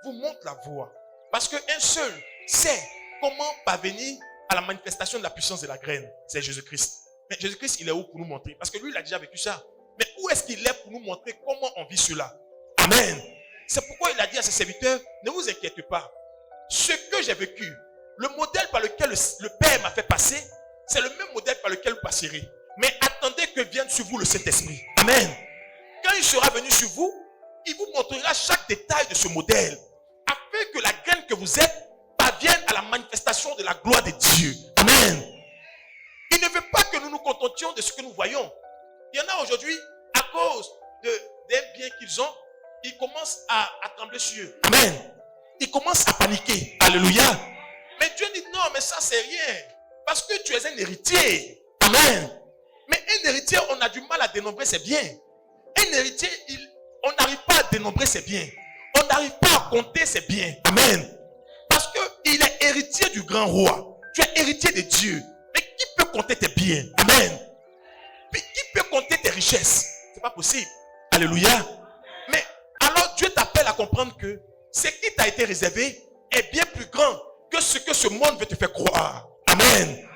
vous montre la voie. Parce qu'un seul sait comment parvenir à la manifestation de la puissance de la graine. C'est Jésus-Christ. Mais Jésus-Christ, il est où pour nous montrer? Parce que lui, il a déjà vécu ça. Mais où est-ce qu'il est pour nous montrer comment on vit cela? Amen. C'est pourquoi il a dit à ses serviteurs, ne vous inquiétez pas. Ce que j'ai vécu, le modèle par lequel le Père m'a fait passer, c'est le même modèle par lequel vous passerez. Mais attendez que vienne sur vous le Saint-Esprit. Amen. Quand il sera venu sur vous, il vous montrera chaque détail de ce modèle, afin que la graine que vous êtes parvienne à la manifestation de la gloire de Dieu. Amen. Il ne veut pas que nous nous contentions de ce que nous voyons. Il y en a aujourd'hui, à cause d'un bien qu'ils ont, ils commencent à trembler sur eux. Amen. Ils commencent à paniquer. Alléluia. Mais Dieu dit non, mais ça c'est rien. Parce que tu es un héritier. Amen. Mais un héritier, on a du mal à dénombrer ses biens. Un héritier, on n'arrive pas à dénombrer ses biens. On n'arrive pas à compter ses biens. Amen. Parce qu'il est héritier du grand roi. Tu es héritier de Dieu. Mais qui peut compter tes biens? Amen. Puis qui peut compter tes richesses? C'est pas possible. Alléluia. Mais alors Dieu t'appelle à comprendre que ce qui t'a été réservé est bien plus grand que ce que ce monde veut te faire croire. Amen.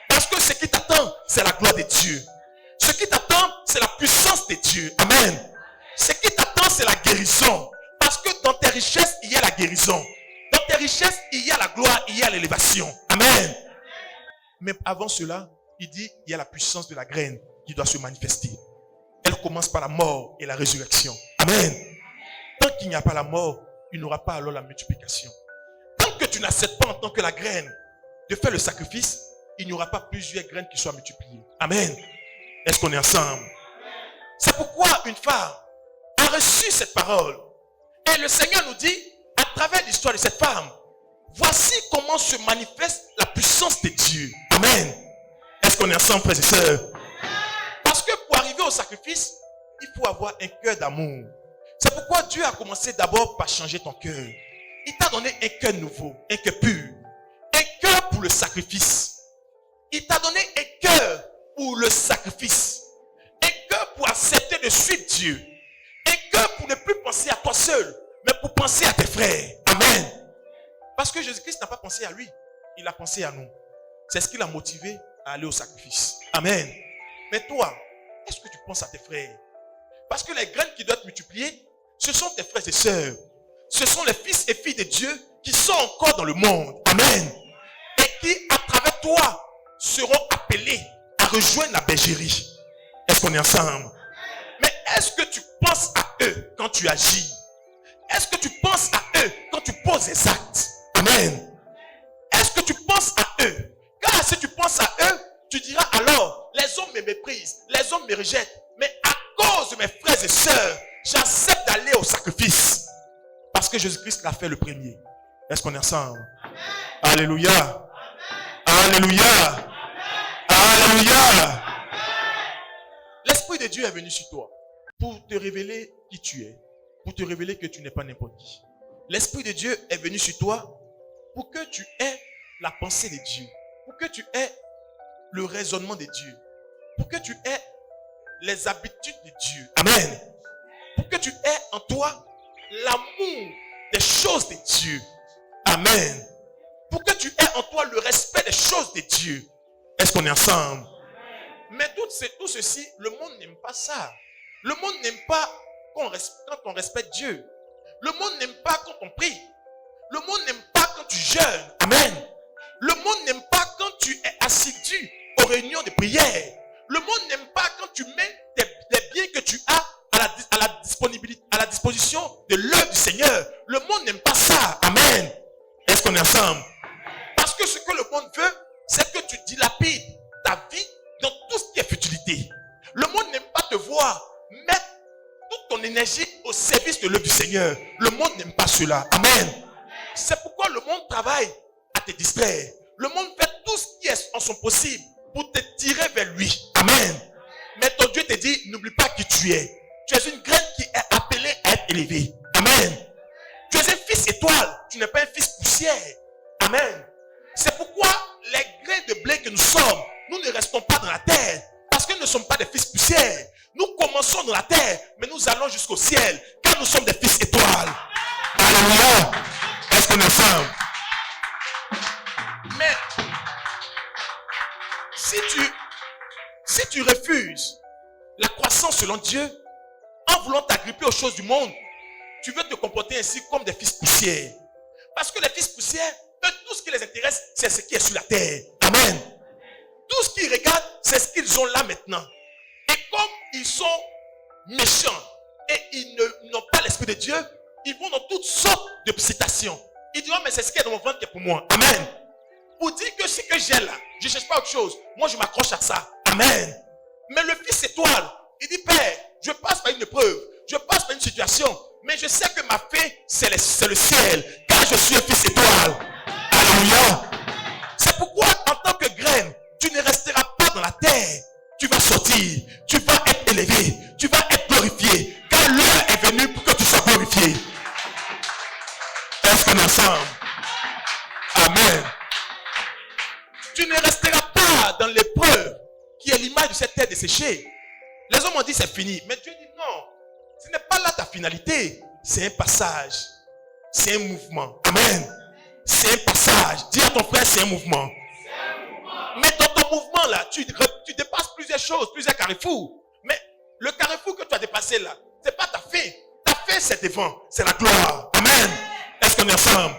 Parce que ce qui t'attend, c'est la gloire de Dieu. Ce qui t'attend, c'est la puissance de Dieu. Amen. Ce qui t'attend, c'est la guérison. Parce que dans tes richesses, il y a la guérison. Dans tes richesses, il y a la gloire, il y a l'élévation. Amen. Mais avant cela, il dit, il y a la puissance de la graine qui doit se manifester. Elle commence par la mort et la résurrection. Amen. Tant qu'il n'y a pas la mort, il n'y aura pas alors la multiplication. Tant que tu n'acceptes pas en tant que la graine de faire le sacrifice, il n'y aura pas plusieurs graines qui soient multipliées. Amen. Est-ce qu'on est ensemble? C'est pourquoi une femme a reçu cette parole. Et le Seigneur nous dit, à travers l'histoire de cette femme, voici comment se manifeste la puissance de Dieu. Amen. Est-ce qu'on est ensemble, frères et sœurs? Parce que pour arriver au sacrifice, il faut avoir un cœur d'amour. C'est pourquoi Dieu a commencé d'abord par changer ton cœur. Il t'a donné un cœur nouveau, un cœur pur. Un cœur pour le sacrifice. Il t'a donné un cœur pour le sacrifice. Un cœur pour accepter de suivre Dieu. Un cœur pour ne plus penser à toi seul, mais pour penser à tes frères. Amen. Parce que Jésus-Christ n'a pas pensé à lui. Il a pensé à nous. C'est ce qui l'a motivé à aller au sacrifice. Amen. Mais toi, est-ce que tu penses à tes frères? Parce que les graines qui doivent être multipliées, ce sont tes frères et sœurs. Ce sont les fils et filles de Dieu qui sont encore dans le monde. Amen. Et qui, à travers toi, seront appelés à rejoindre la bergerie. Est-ce qu'on est ensemble? Mais est-ce que tu penses à eux quand tu agis? Est-ce que tu penses à eux quand tu poses des actes? Amen. Est-ce que tu penses à eux? Car si tu penses à eux, tu diras alors, les hommes me méprisent, les hommes me rejettent. Mais à cause de mes frères et sœurs, j'accepte d'aller au sacrifice. Parce que Jésus-Christ l'a fait le premier. Est-ce qu'on est ensemble? Amen. Alléluia. Amen. Alléluia. Amen. Alléluia. L'Esprit de Dieu est venu sur toi pour te révéler qui tu es, pour te révéler que tu n'es pas n'importe qui. L'Esprit de Dieu est venu sur toi pour que tu aies la pensée de Dieu, pour que tu aies le raisonnement de Dieu, pour que tu aies les habitudes de Dieu. Amen. Pour que tu aies en toi l'amour des choses de Dieu. Amen. Pour que tu aies en toi le respect des choses de Dieu. Est-ce qu'on est ensemble? Mais tout ceci, le monde n'aime pas ça. Le monde n'aime pas quand on respecte Dieu. Le monde n'aime pas quand on prie. Le monde n'aime pas quand tu jeûnes. Amen. Le monde n'aime pas quand tu es assidu aux réunions de prière. Le monde n'aime pas quand tu mets les biens que tu as à la disposition de l'œuvre du Seigneur. Le monde n'aime pas ça. Amen. Est-ce qu'on est ensemble? Parce que ce que le monde veut, c'est que tu dilapides ta vie dans tout ce qui est futilité. Le monde n'aime pas te voir mettre toute ton énergie au service de l'œuvre du Seigneur. Le monde n'aime pas cela. Amen. C'est pourquoi le monde travaille à te distraire. Le monde fait tout ce qui est en son possible pour te tirer vers lui. Amen. Mais ton Dieu te dit, n'oublie pas qui tu es. Tu es une graine qui est appelée à être élevée. Amen. Tu es un fils étoile. Tu n'es pas un fils poussière. Amen. C'est pourquoi les grains de blé que nous sommes, nous ne restons pas dans la terre. Parce que nous ne sommes pas des fils poussières. Nous commençons dans la terre, mais nous allons jusqu'au ciel. Car nous sommes des fils étoiles. Alléluia. Est-ce qu'on est ensemble? Mais si tu refuses la croissance selon Dieu, en voulant t'agripper aux choses du monde, tu veux te comporter ainsi comme des fils poussières. Parce que les fils poussières, eux, tout ce qui les intéresse, c'est ce qui est sur la terre. Amen. Tout ce qu'ils regardent, c'est ce qu'ils ont là maintenant. Et comme ils sont méchants et ils n'ont pas l'esprit de Dieu, ils vont dans toutes sortes de citations. Ils diront, mais c'est ce qui est dans mon ventre qui est pour moi. Amen. Pour dire que ce que j'ai là, je ne cherche pas autre chose. Moi, je m'accroche à ça. Amen. Mais le fils étoile, il dit, Père, je passe par une épreuve, je passe par une situation, mais je sais que ma paix, c'est le ciel, car je suis un fils étoile. Alléluia. C'est pourquoi, en tant que graine, tu ne resteras pas dans la terre. Tu vas sortir, tu vas être élevé, tu vas être glorifié, car l'heure est venue pour que tu sois glorifié. Est-ce qu'on est ensemble? Amen. Tu ne resteras pas dans l'épreuve, qui est l'image de cette terre desséchée. Les hommes ont dit c'est fini. Mais Dieu dit non. Ce n'est pas là ta finalité. C'est un passage. C'est un mouvement. Amen. C'est un passage. Dis à ton frère, c'est un mouvement. Mais dans ton mouvement là, tu dépasses plusieurs choses, plusieurs carrefours. Mais le carrefour que tu as dépassé là, c'est pas ta fin. Ta fin c'est devant, c'est la gloire. Amen. Est-ce qu'on est ensemble?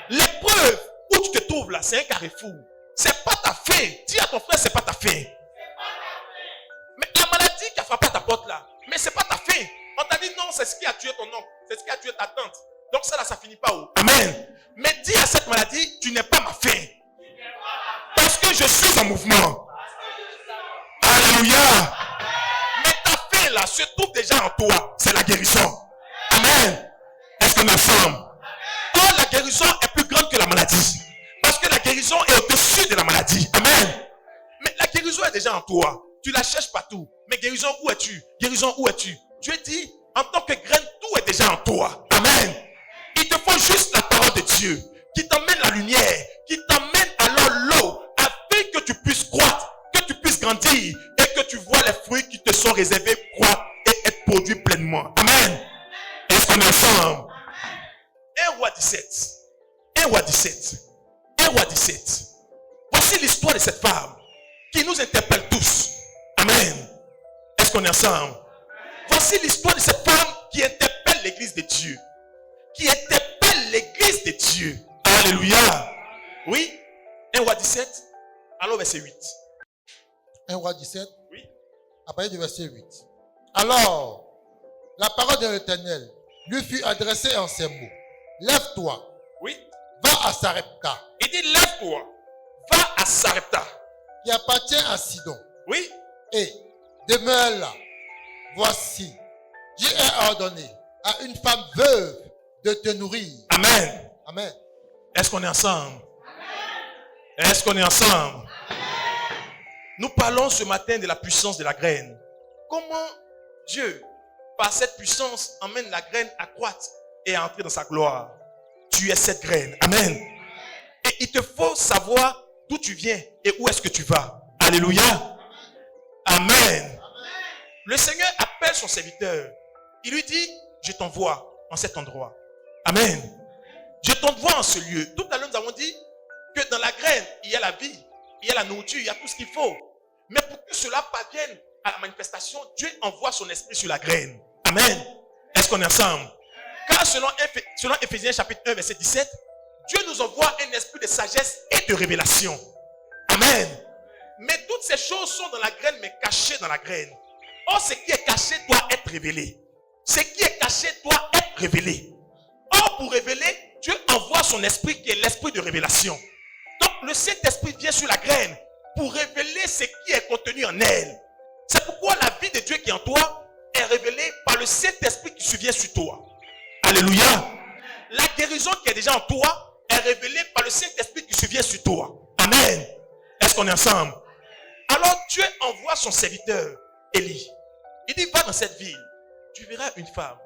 L'épreuve où tu te trouves là, c'est un carrefour. C'est pas ta fin. Dis à ton frère, c'est pas ta fin. Mais la maladie qui a frappé à ta porte là, mais c'est pas ta fin. On t'a dit non, c'est ce qui a tué ton oncle, c'est ce qui a tué ta tante. Donc ça là, ça finit pas où? Amen. Mais dis à cette maladie, tu n'es pas ma fin. Parce que je suis en mouvement. Alléluia. Mais ta fin là se trouve déjà en toi. C'est la guérison. Amen. Est-ce qu'on est ensemble? Oh, la guérison est plus grande que la maladie. Parce que la guérison est au-dessus de la maladie. Amen. Mais la guérison est déjà en toi. Tu la cherches partout. Mais guérison, où es-tu? Guérison, où es-tu? Dieu dit, en tant que graine, tout est déjà en toi. Amen. Il te faut juste la parole de Dieu qui t'emmène la lumière, qui t'emmène alors l'eau, afin que tu puisses croître, que tu puisses grandir et que tu vois les fruits qui te sont réservés croître et être produits pleinement. Amen. Est-ce qu'on est ensemble? 1 Roi 17. 1 Roi 17. 1 Roi 17. Voici l'histoire de cette femme qui nous interpelle tous. Amen. Est-ce qu'on est ensemble? Voici l'histoire de cette femme qui interpelle l'église de Dieu. Qui interpelle l'église de Dieu. Alléluia. Oui. 1 Roi 17. Alors verset 8. 1 Roi 17. Oui. À partir du verset 8. Alors, la parole de l'Éternel lui fut adressée en ces mots. Lève-toi. Oui. Va à Sarepta. Il dit lève-toi. Va à Sarepta. Qui appartient à Sidon. Oui. Et demeure là. Voici, j'ai ordonné à une femme veuve de te nourrir. Amen. Amen. Est-ce qu'on est ensemble? Est-ce qu'on est ensemble? Nous parlons ce matin de la puissance de la graine. Comment Dieu, par cette puissance, emmène la graine à croître et à entrer dans sa gloire. Tu es cette graine. Amen. Et il te faut savoir d'où tu viens et où est-ce que tu vas. Alléluia. Amen. Le Seigneur appelle son serviteur. Il lui dit, je t'envoie en cet endroit. Amen. Je t'envoie en ce lieu. Tout à l'heure, nous avons dit que dans la graine, il y a la vie, il y a la nourriture, il y a tout ce qu'il faut. Mais pour que cela parvienne à la manifestation, Dieu envoie son esprit sur la graine. Amen. Est-ce qu'on est ensemble? Car selon Éphésiens chapitre 1, verset 17, Dieu nous envoie un esprit de sagesse et de révélation. Amen. Mais toutes ces choses sont dans la graine, mais cachées dans la graine. Or, ce qui est caché doit être révélé. Ce qui est caché doit être révélé. Or, pour révéler, Dieu envoie son esprit qui est l'esprit de révélation. Donc, le Saint-Esprit vient sur la graine pour révéler ce qui est contenu en elle. C'est pourquoi la vie de Dieu qui est en toi est révélée par le Saint-Esprit qui survient sur toi. Alléluia. La guérison qui est déjà en toi est révélée par le Saint-Esprit qui survient sur toi. Amen. Est-ce qu'on est ensemble? Alors, Dieu envoie son serviteur, Élie. Il dit, va dans cette ville. Tu verras une femme.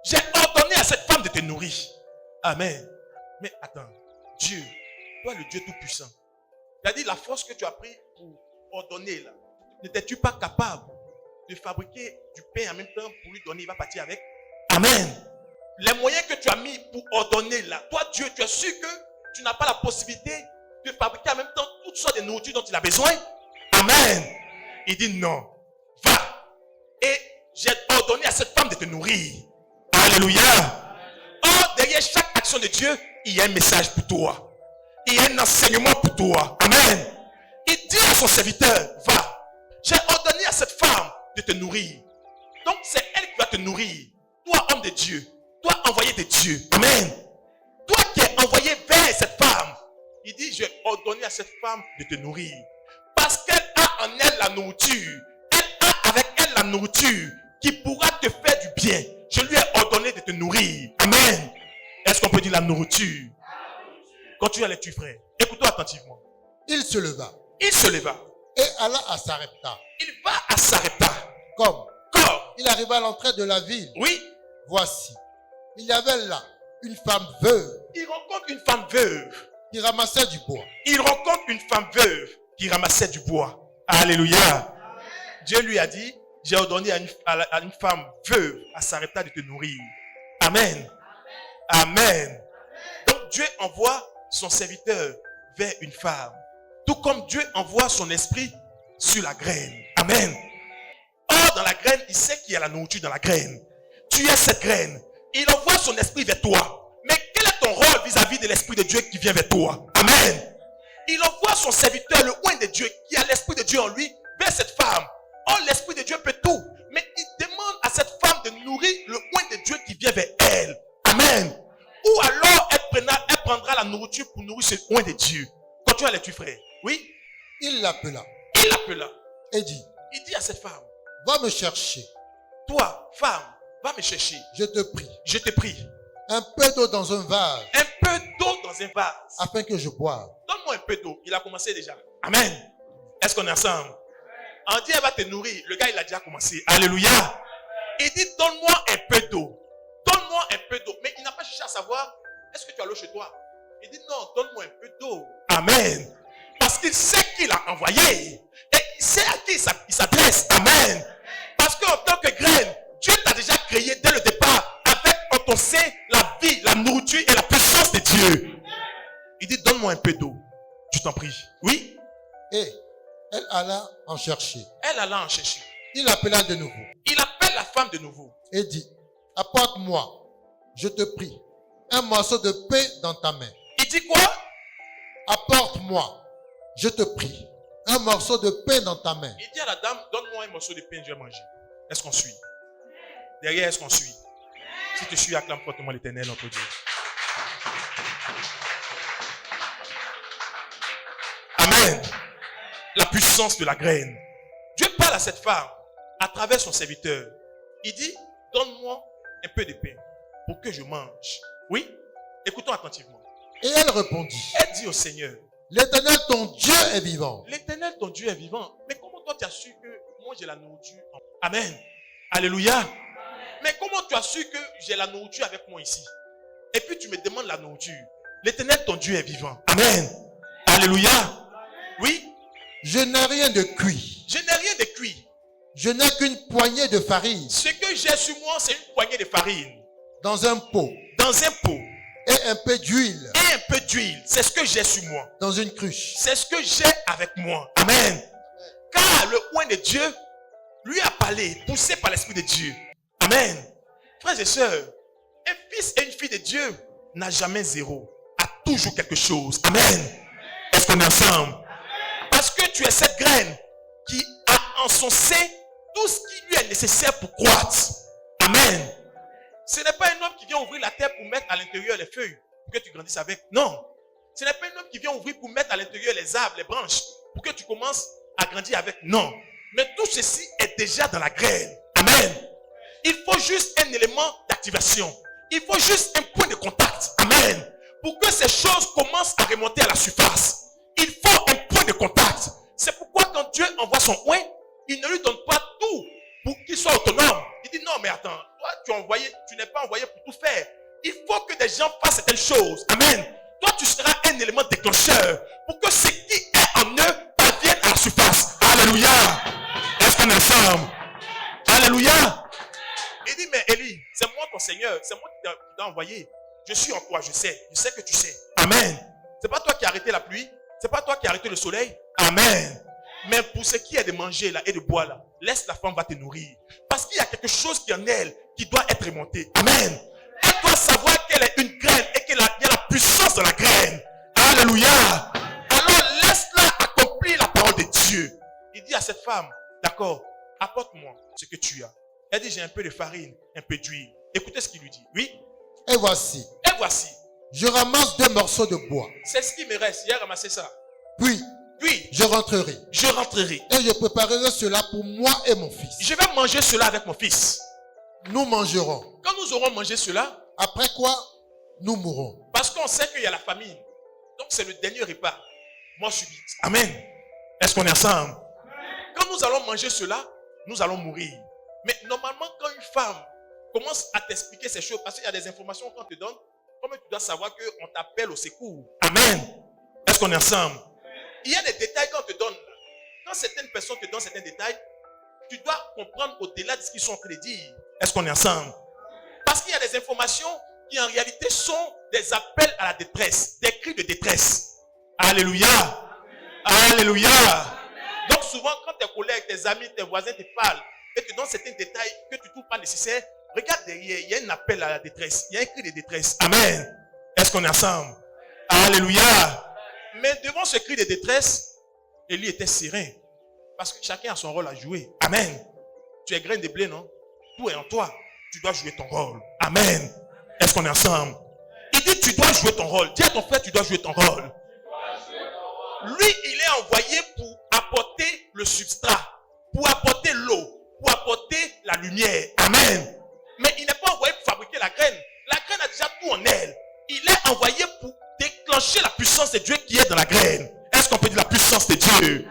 J'ai ordonné à cette femme de te nourrir. Amen. Mais attends, Dieu, toi le Dieu tout-puissant, il a dit la force que tu as pris pour ordonner là, n'étais-tu pas capable de fabriquer du pain en même temps pour lui donner, il va partir avec? Amen. Les moyens que tu as mis pour ordonner là, toi Dieu, tu es sûr que tu n'as pas la possibilité de fabriquer en même temps toutes sortes de nourriture dont il a besoin? Amen. Il dit non, va. Et j'ai ordonné à cette femme de te nourrir. Alléluia. Or, derrière chaque action de Dieu, il y a un message pour toi. Il y a un enseignement pour toi. Amen. Il dit à son serviteur, va. J'ai ordonné à cette femme de te nourrir. Donc, c'est elle qui va te nourrir. Toi, homme de Dieu. Toi, envoyé de Dieu. Amen. Toi qui es envoyé vers cette femme. Il dit, j'ai ordonné à cette femme de te nourrir. Parce qu'elle a en elle la nourriture. Elle a avec elle la nourriture qui pourra te faire du bien. Je lui ai ordonné de te nourrir. Amen. Est-ce qu'on peut dire la nourriture? Continue à lecture, frère. Écoute-toi attentivement. Il se leva. Il se leva. Et alla à Sarepta. Il va à Sarepta. Comme Comme il arriva à l'entrée de la ville. Oui. Voici, il y avait là une femme veuve Il rencontre une femme veuve. qui ramassait du bois. Il rencontre une femme veuve qui ramassait du bois. Alléluia. Dieu lui a dit, j'ai ordonné à une femme veuve à Sarepta de te nourrir. Amen. Amen. Donc Dieu envoie son serviteur vers une femme. Tout comme Dieu envoie son esprit sur la graine. Amen. Or, dans la graine, il sait qu'il y a la nourriture dans la graine. Tu es cette graine. Il envoie son esprit vers toi. Mais quel est ton rôle vis-à-vis de l'esprit de Dieu qui vient vers toi? Amen. Il envoie son serviteur, le oint de Dieu, qui a l'esprit de Dieu en lui, vers cette femme. Or, l'esprit de Dieu peut tout. Mais il demande à cette femme de nourrir le oint de Dieu qui vient vers elle. Amen. Ou alors, elle prendra la nourriture pour nourrir ce oint de Dieu. Continue à les tuer, frère. Oui. Il l'appela Il l'appela. et dit, Il dit à cette femme, va me chercher, toi, femme, va me chercher. je te prie, Je te prie. un peu d'eau dans un vase, Un peu d'eau dans un vase. afin que je boive. Donne-moi un peu d'eau. Il a commencé déjà. Amen. Est-ce qu'on est ensemble? On dit, elle va te nourrir. Le gars, il a déjà commencé. Alléluia. Il dit, donne-moi un peu d'eau. Donne-moi un peu d'eau. Mais il n'a pas cherché à savoir, est-ce que tu as l'eau chez toi? Il dit, non, donne-moi un peu d'eau. Amen. Parce qu'il sait qui l'a envoyé. Et il sait à qui il s'adresse. Amen. Parce qu'en tant que graine, Dieu t'a déjà créé dès le départ avec en ton sein la vie, la nourriture et la puissance de Dieu. Il dit, donne-moi un peu d'eau. Je t'en prie. Oui. Et elle alla en chercher. Elle alla en chercher. Il appela de nouveau Il appelle la femme de nouveau. et dit, apporte-moi, je te prie, un morceau de pain dans ta main. Il dit quoi? Apporte-moi, je te prie, un morceau de pain dans ta main. Il dit à la dame, donne-moi un morceau de pain, je vais manger. Est-ce qu'on suit? Derrière, est-ce qu'on suit? Si tu suis, acclame fortement l'Éternel, notre Dieu. Amen. La puissance de la graine. Dieu parle à cette femme à travers son serviteur. Il dit, donne-moi un peu de pain pour que je mange. Oui? Écoutons attentivement. Et elle répondit, Elle dit au Seigneur, l'Éternel ton Dieu est vivant. l'Éternel ton Dieu est vivant. Mais comment toi tu as su que moi j'ai la nourriture? Amen. Alléluia. Mais comment tu as su que j'ai la nourriture avec moi ici? Et puis tu me demandes la nourriture. L'Éternel ton Dieu est vivant. Amen. Alléluia. Oui. Je n'ai rien de cuit. Je n'ai rien de cuit. Je n'ai qu'une poignée de farine Ce que j'ai sur moi, c'est une poignée de farine dans un pot dans un pot et un peu d'huile et un peu d'huile. C'est ce que j'ai sur moi. dans une cruche. C'est ce que j'ai avec moi. Amen. Car le oint de Dieu lui a parlé, poussé par l'Esprit de Dieu. Amen. Frères et sœurs, un fils et une fille de Dieu n'a jamais zéro, a toujours quelque chose. Amen. Est-ce qu'on est ensemble? Parce que tu es cette graine qui a en son sein tout ce qui lui est nécessaire pour croître. Amen. Ce n'est pas un homme qui vient ouvrir la terre pour mettre à l'intérieur les feuilles, pour que tu grandisses avec. Non. Ce n'est pas un homme qui vient ouvrir pour mettre à l'intérieur les arbres, les branches, pour que tu commences à grandir avec. Non. Mais tout ceci est déjà dans la graine. Amen. Il faut juste un élément d'activation. Il faut juste un point de contact. Amen. Pour que ces choses commencent à remonter à la surface, il faut un point de contact. C'est pourquoi quand Dieu envoie son oint, il ne lui donne pas tout pour qu'il soit autonome. Il dit non, mais attends, toi tu n'es pas envoyé pour tout faire. Il faut que des gens fassent certaines choses. Amen. Toi, tu seras un élément déclencheur pour que ce qui est en eux parvienne à la surface. Alléluia. Est-ce qu'on est ensemble? Alléluia. Il dit, mais Élie, c'est moi ton Seigneur, c'est moi qui t'ai envoyé. Je suis en toi, je sais que tu sais. Amen. C'est pas toi qui as arrêté la pluie, c'est pas toi qui as arrêté le soleil. Amen. Mais pour ce qui est de manger là et de boire là, laisse la femme va te nourrir. Parce qu'il y a quelque chose qui est en elle qui doit être remonté. Amen. Elle doit savoir qu'elle est une graine et qu'il y a la puissance de la graine. Alléluia. Alors laisse-la accomplir la parole de Dieu. Il dit à cette femme, d'accord, apporte-moi ce que tu as. Elle dit, j'ai un peu de farine, un peu d'huile. Écoutez ce qu'il lui dit. Oui. Et voici, je ramasse 2 morceaux de bois. C'est ce qui me reste. Il a ramassé ça. Puis, je rentrerai. Et je préparerai cela pour moi et mon fils. Je vais manger cela avec mon fils. Nous mangerons. Quand nous aurons mangé cela, après quoi, nous mourrons. Parce qu'on sait qu'il y a la famine. Donc c'est le dernier repas. Mort subite. Amen. Est-ce qu'on est ensemble? Quand nous allons manger cela, nous allons mourir. Mais normalement, quand une femme commence à t'expliquer ces choses, parce qu'il y a des informations qu'on te donne, comme tu dois savoir qu'on t'appelle au secours. Amen. Est-ce qu'on est ensemble? il y a des détails qu'on te donne. Quand certaines personnes te donnent certains détails, tu dois comprendre au-delà de ce qu'ils sont en train de dire. Est-ce qu'on est ensemble? Parce qu'il y a des informations qui en réalité sont des appels à la détresse, des cris de détresse. Alléluia. Alléluia. Donc souvent quand tes collègues, tes amis, tes voisins te parlent et te donnent certains détails que tu ne trouves pas nécessaires, regarde derrière, il y a un appel à la détresse, il y a un cri de détresse. Amen. Est-ce qu'on est ensemble? Alléluia. Mais devant ce cri de détresse, Élie était serein. Parce que chacun a son rôle à jouer. Amen. Tu es grain de blé, non? Tout est en toi. Tu dois jouer ton rôle. Amen. Est-ce qu'on est ensemble? Il dit tu dois jouer ton rôle. Dis à ton frère tu dois jouer ton rôle. Lui, il est envoyé pour apporter le substrat, pour apporter l'eau, pour apporter la lumière. Amen. Mais il n'est pas envoyé pour fabriquer la graine. La graine a déjà tout en elle. Il est envoyé pour déclencher la puissance de Dieu qui est dans la graine. Est-ce qu'on peut dire la puissance de Dieu?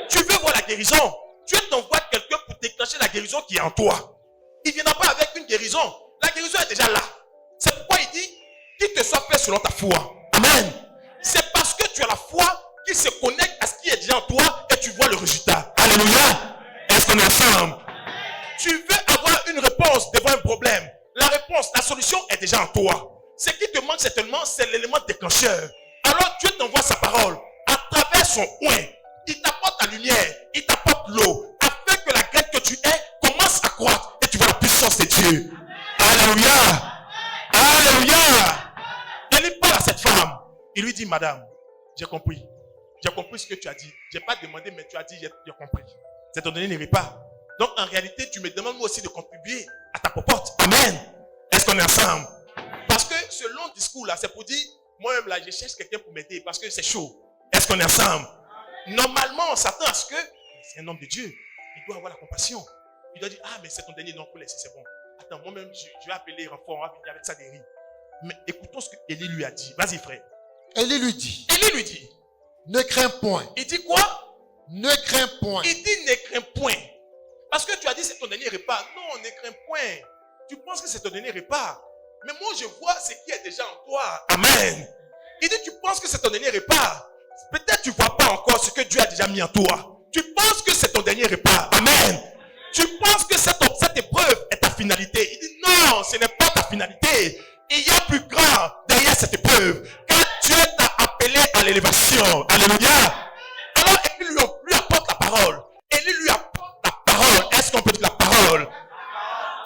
Tu veux voir la guérison? Dieu t'envoie quelqu'un pour déclencher la guérison qui est en toi. Il ne viendra pas avec une guérison. La guérison est déjà là. C'est pourquoi il dit qu'il te soit fait selon ta foi. Amen. C'est parce que tu as la foi qu'il se connecte à ce qui est déjà en toi et tu vois le résultat. Alléluia. Est-ce qu'on est ensemble? Tu veux avoir une réponse devant un problème. La réponse, la solution est déjà en toi. Ce qui te manque certainement, c'est l'élément déclencheur. Alors Dieu t'envoie sa parole à travers son oint. Il t'apporte la lumière, il t'apporte l'eau, afin que la graine que tu es commence à croître et tu vois la puissance de Dieu. Alléluia. Alléluia. Il parle à cette femme. Il lui dit, madame, j'ai compris. J'ai compris ce que tu as dit. Je n'ai pas demandé, mais tu as dit, j'ai compris. C'est ton donné les repas. Donc en réalité, tu me demandes moi aussi de contribuer à ta popote. Amen. Est-ce qu'on est ensemble? Parce que ce long discours là, c'est pour dire, moi-même là, je cherche quelqu'un pour m'aider parce que c'est chaud. Est-ce qu'on est ensemble? Normalement, on s'attend à ce que c'est un homme de Dieu. Il doit avoir la compassion. Il doit dire, ah, mais c'est ton dernier nom pour laisser, c'est bon. Attends, moi-même, je vais appeler renfort, on va venir avec ça des riz. Mais écoutons ce que Élie lui a dit. Vas-y, frère. Élie lui dit. Élie lui dit. Ne crains point. Il dit quoi? Ne crains point. Il dit ne crains point. Parce que tu as dit c'est ton dernier repas. Non, ne crains point. Tu penses que c'est ton dernier repas. Mais moi, je vois ce qui est déjà en toi. Amen. Il dit, tu penses que c'est ton dernier repas. Peut-être tu ne vois pas encore ce que Dieu a déjà mis en toi. Tu penses que c'est ton dernier repas. Amen. Tu penses que cette épreuve est ta finalité. Il dit, non, ce n'est pas ta finalité. Il y a plus grand derrière cette épreuve. Car Dieu t'a appelé à l'élévation. Alléluia. Alors, Élie lui apporte la parole. Élie lui apporte la parole. Est-ce qu'on peut dire la parole?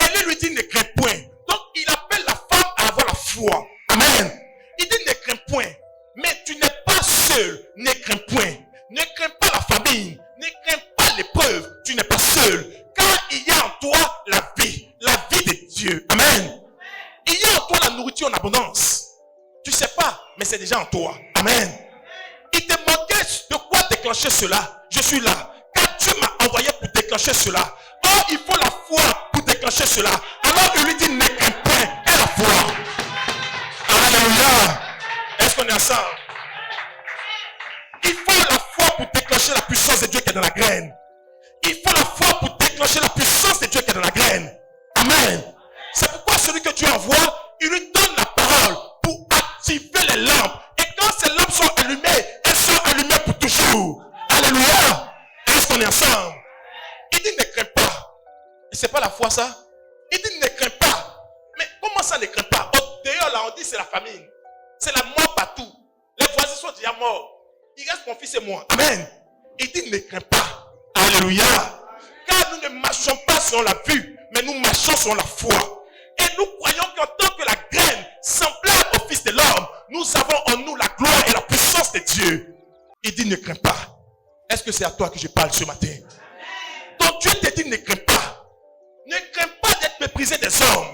Élie lui dit, ne crains point. Donc, il appelle la femme à avoir la foi. Amen. Il dit, ne crains point. Mais tu n'es pas seul. Ne crains point. Ne crains pas la famine. Ne crains pas l'épreuve. Tu n'es pas seul. Car il y a en toi la vie de Dieu. Amen. Il y a en toi la nourriture en abondance. Tu ne sais pas, mais c'est déjà en toi. Amen. Il te manquait de quoi déclencher cela. Je suis là. Car Dieu m'a envoyé pour déclencher cela. Or, il faut la foi pour déclencher cela. Alors, il lui dit, ne crains point. Et la foi. Alléluia. Est-ce qu'on est ensemble? Il faut la foi pour déclencher la puissance de Dieu qui est dans la graine. Il faut la foi pour déclencher la puissance de Dieu qui est dans la graine. Amen. C'est pourquoi celui que Dieu envoie, il lui donne la parole pour activer les lampes. Et quand ces lampes sont allumées, elles sont allumées pour toujours. Alléluia. Est-ce qu'on est ensemble? Il dit ne crains pas. Et c'est pas la foi ça? Il dit ne crains pas. Mais comment ça ne crains pas? D'ailleurs là on dit c'est la famine. C'est la mort partout. Les voisins sont déjà morts. Il reste mon fils et moi. Amen. Il dit ne crains pas. Alléluia. Car nous ne marchons pas selon la vue, mais nous marchons selon la foi. Et nous croyons qu'en tant que la graine semblable au Fils de l'homme, nous avons en nous la gloire et la puissance de Dieu. Il dit ne crains pas. Est-ce que c'est à toi que je parle ce matin? Donc Dieu te dit ne crains pas. Ne crains pas d'être méprisé des hommes.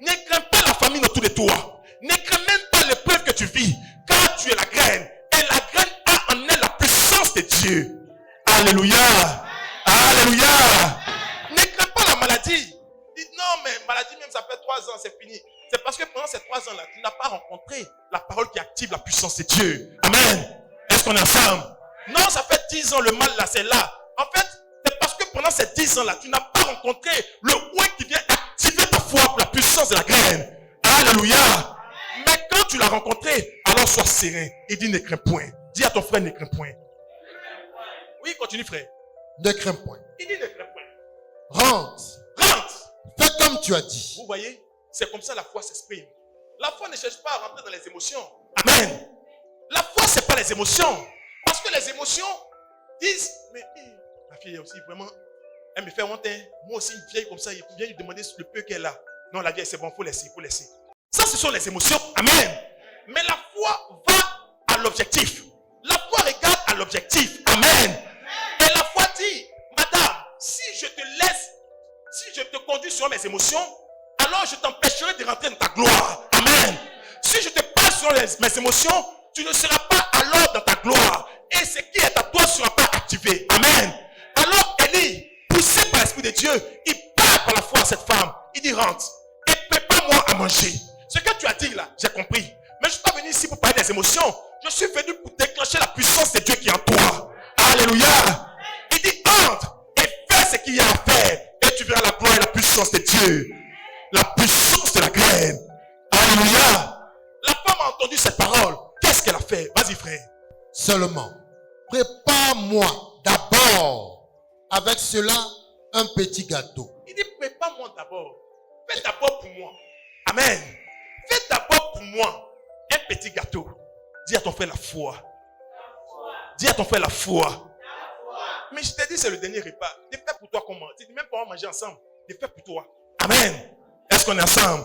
Ne crains pas la famine autour de toi. Ne crains même pas l'épreuve que tu vis. Car tu es la graine. Et la graine a en elle la puissance de Dieu. Alléluia. Alléluia. Ne crains pas la maladie. Dis non, mais maladie même, ça fait 3 ans, c'est fini. C'est parce que pendant ces 3 ans-là, tu n'as pas rencontré la parole qui active la puissance de Dieu. Amen. Est-ce qu'on est ensemble? Non, ça fait 10 ans, le mal là, c'est là. En fait, c'est parce que pendant ces 10 ans-là, tu n'as pas rencontré le oint qui vient activer ta foi pour la puissance de la graine. Alléluia. Mais quand tu l'as rencontré, alors sois serein. Il dit ne crains point. Dis à ton frère, ne crains point. Oui, continue frère. Ne crains point. Il dit ne crains point. Rentre. Rentre. Fais comme tu as dit. Vous voyez, c'est comme ça la foi s'exprime. La foi ne cherche pas à rentrer dans les émotions. Amen. La foi, c'est pas les émotions. Parce que les émotions disent, mais ma fille est aussi vraiment, elle me fait honte. Moi aussi, une vieille comme ça, il vient lui demander le peu qu'elle a. Non, la vieille, c'est bon, faut laisser. Ça, ce sont les émotions. Amen. Mais la foi va à l'objectif. La foi regarde à l'objectif. Amen. Et la foi dit, madame, si je te laisse, si je te conduis sur mes émotions, alors je t'empêcherai de rentrer dans ta gloire. Amen. Si je te passe sur mes émotions, tu ne seras pas alors dans ta gloire. Et ce qui est à toi ne sera pas activé. Amen. Alors Élie, poussé par l'Esprit de Dieu, il parle par la foi à cette femme. Il dit rentre et prépare-moi à manger. Ce que tu as dit là, j'ai compris. Mais je ne suis pas venu ici pour parler des émotions. Je suis venu pour déclencher la puissance de Dieu qui est en toi. Alléluia. Il dit entre et fais ce qu'il y a à faire. Et tu verras la gloire et la puissance de Dieu. La puissance de la graine. Alléluia. La femme a entendu cette parole. Qu'est-ce qu'elle a fait? Vas-y frère. Seulement, prépare-moi d'abord avec cela un petit gâteau. Il dit prépare-moi d'abord. Fais d'abord pour moi. Amen. Fais d'abord pour moi un petit gâteau. Dis à ton frère la foi. Dis à ton frère la foi. Mais je t'ai dit c'est le dernier repas. De faire pour toi comment? Tu dis même pas on va manger ensemble. De faire pour toi. Amen. Est-ce qu'on est ensemble?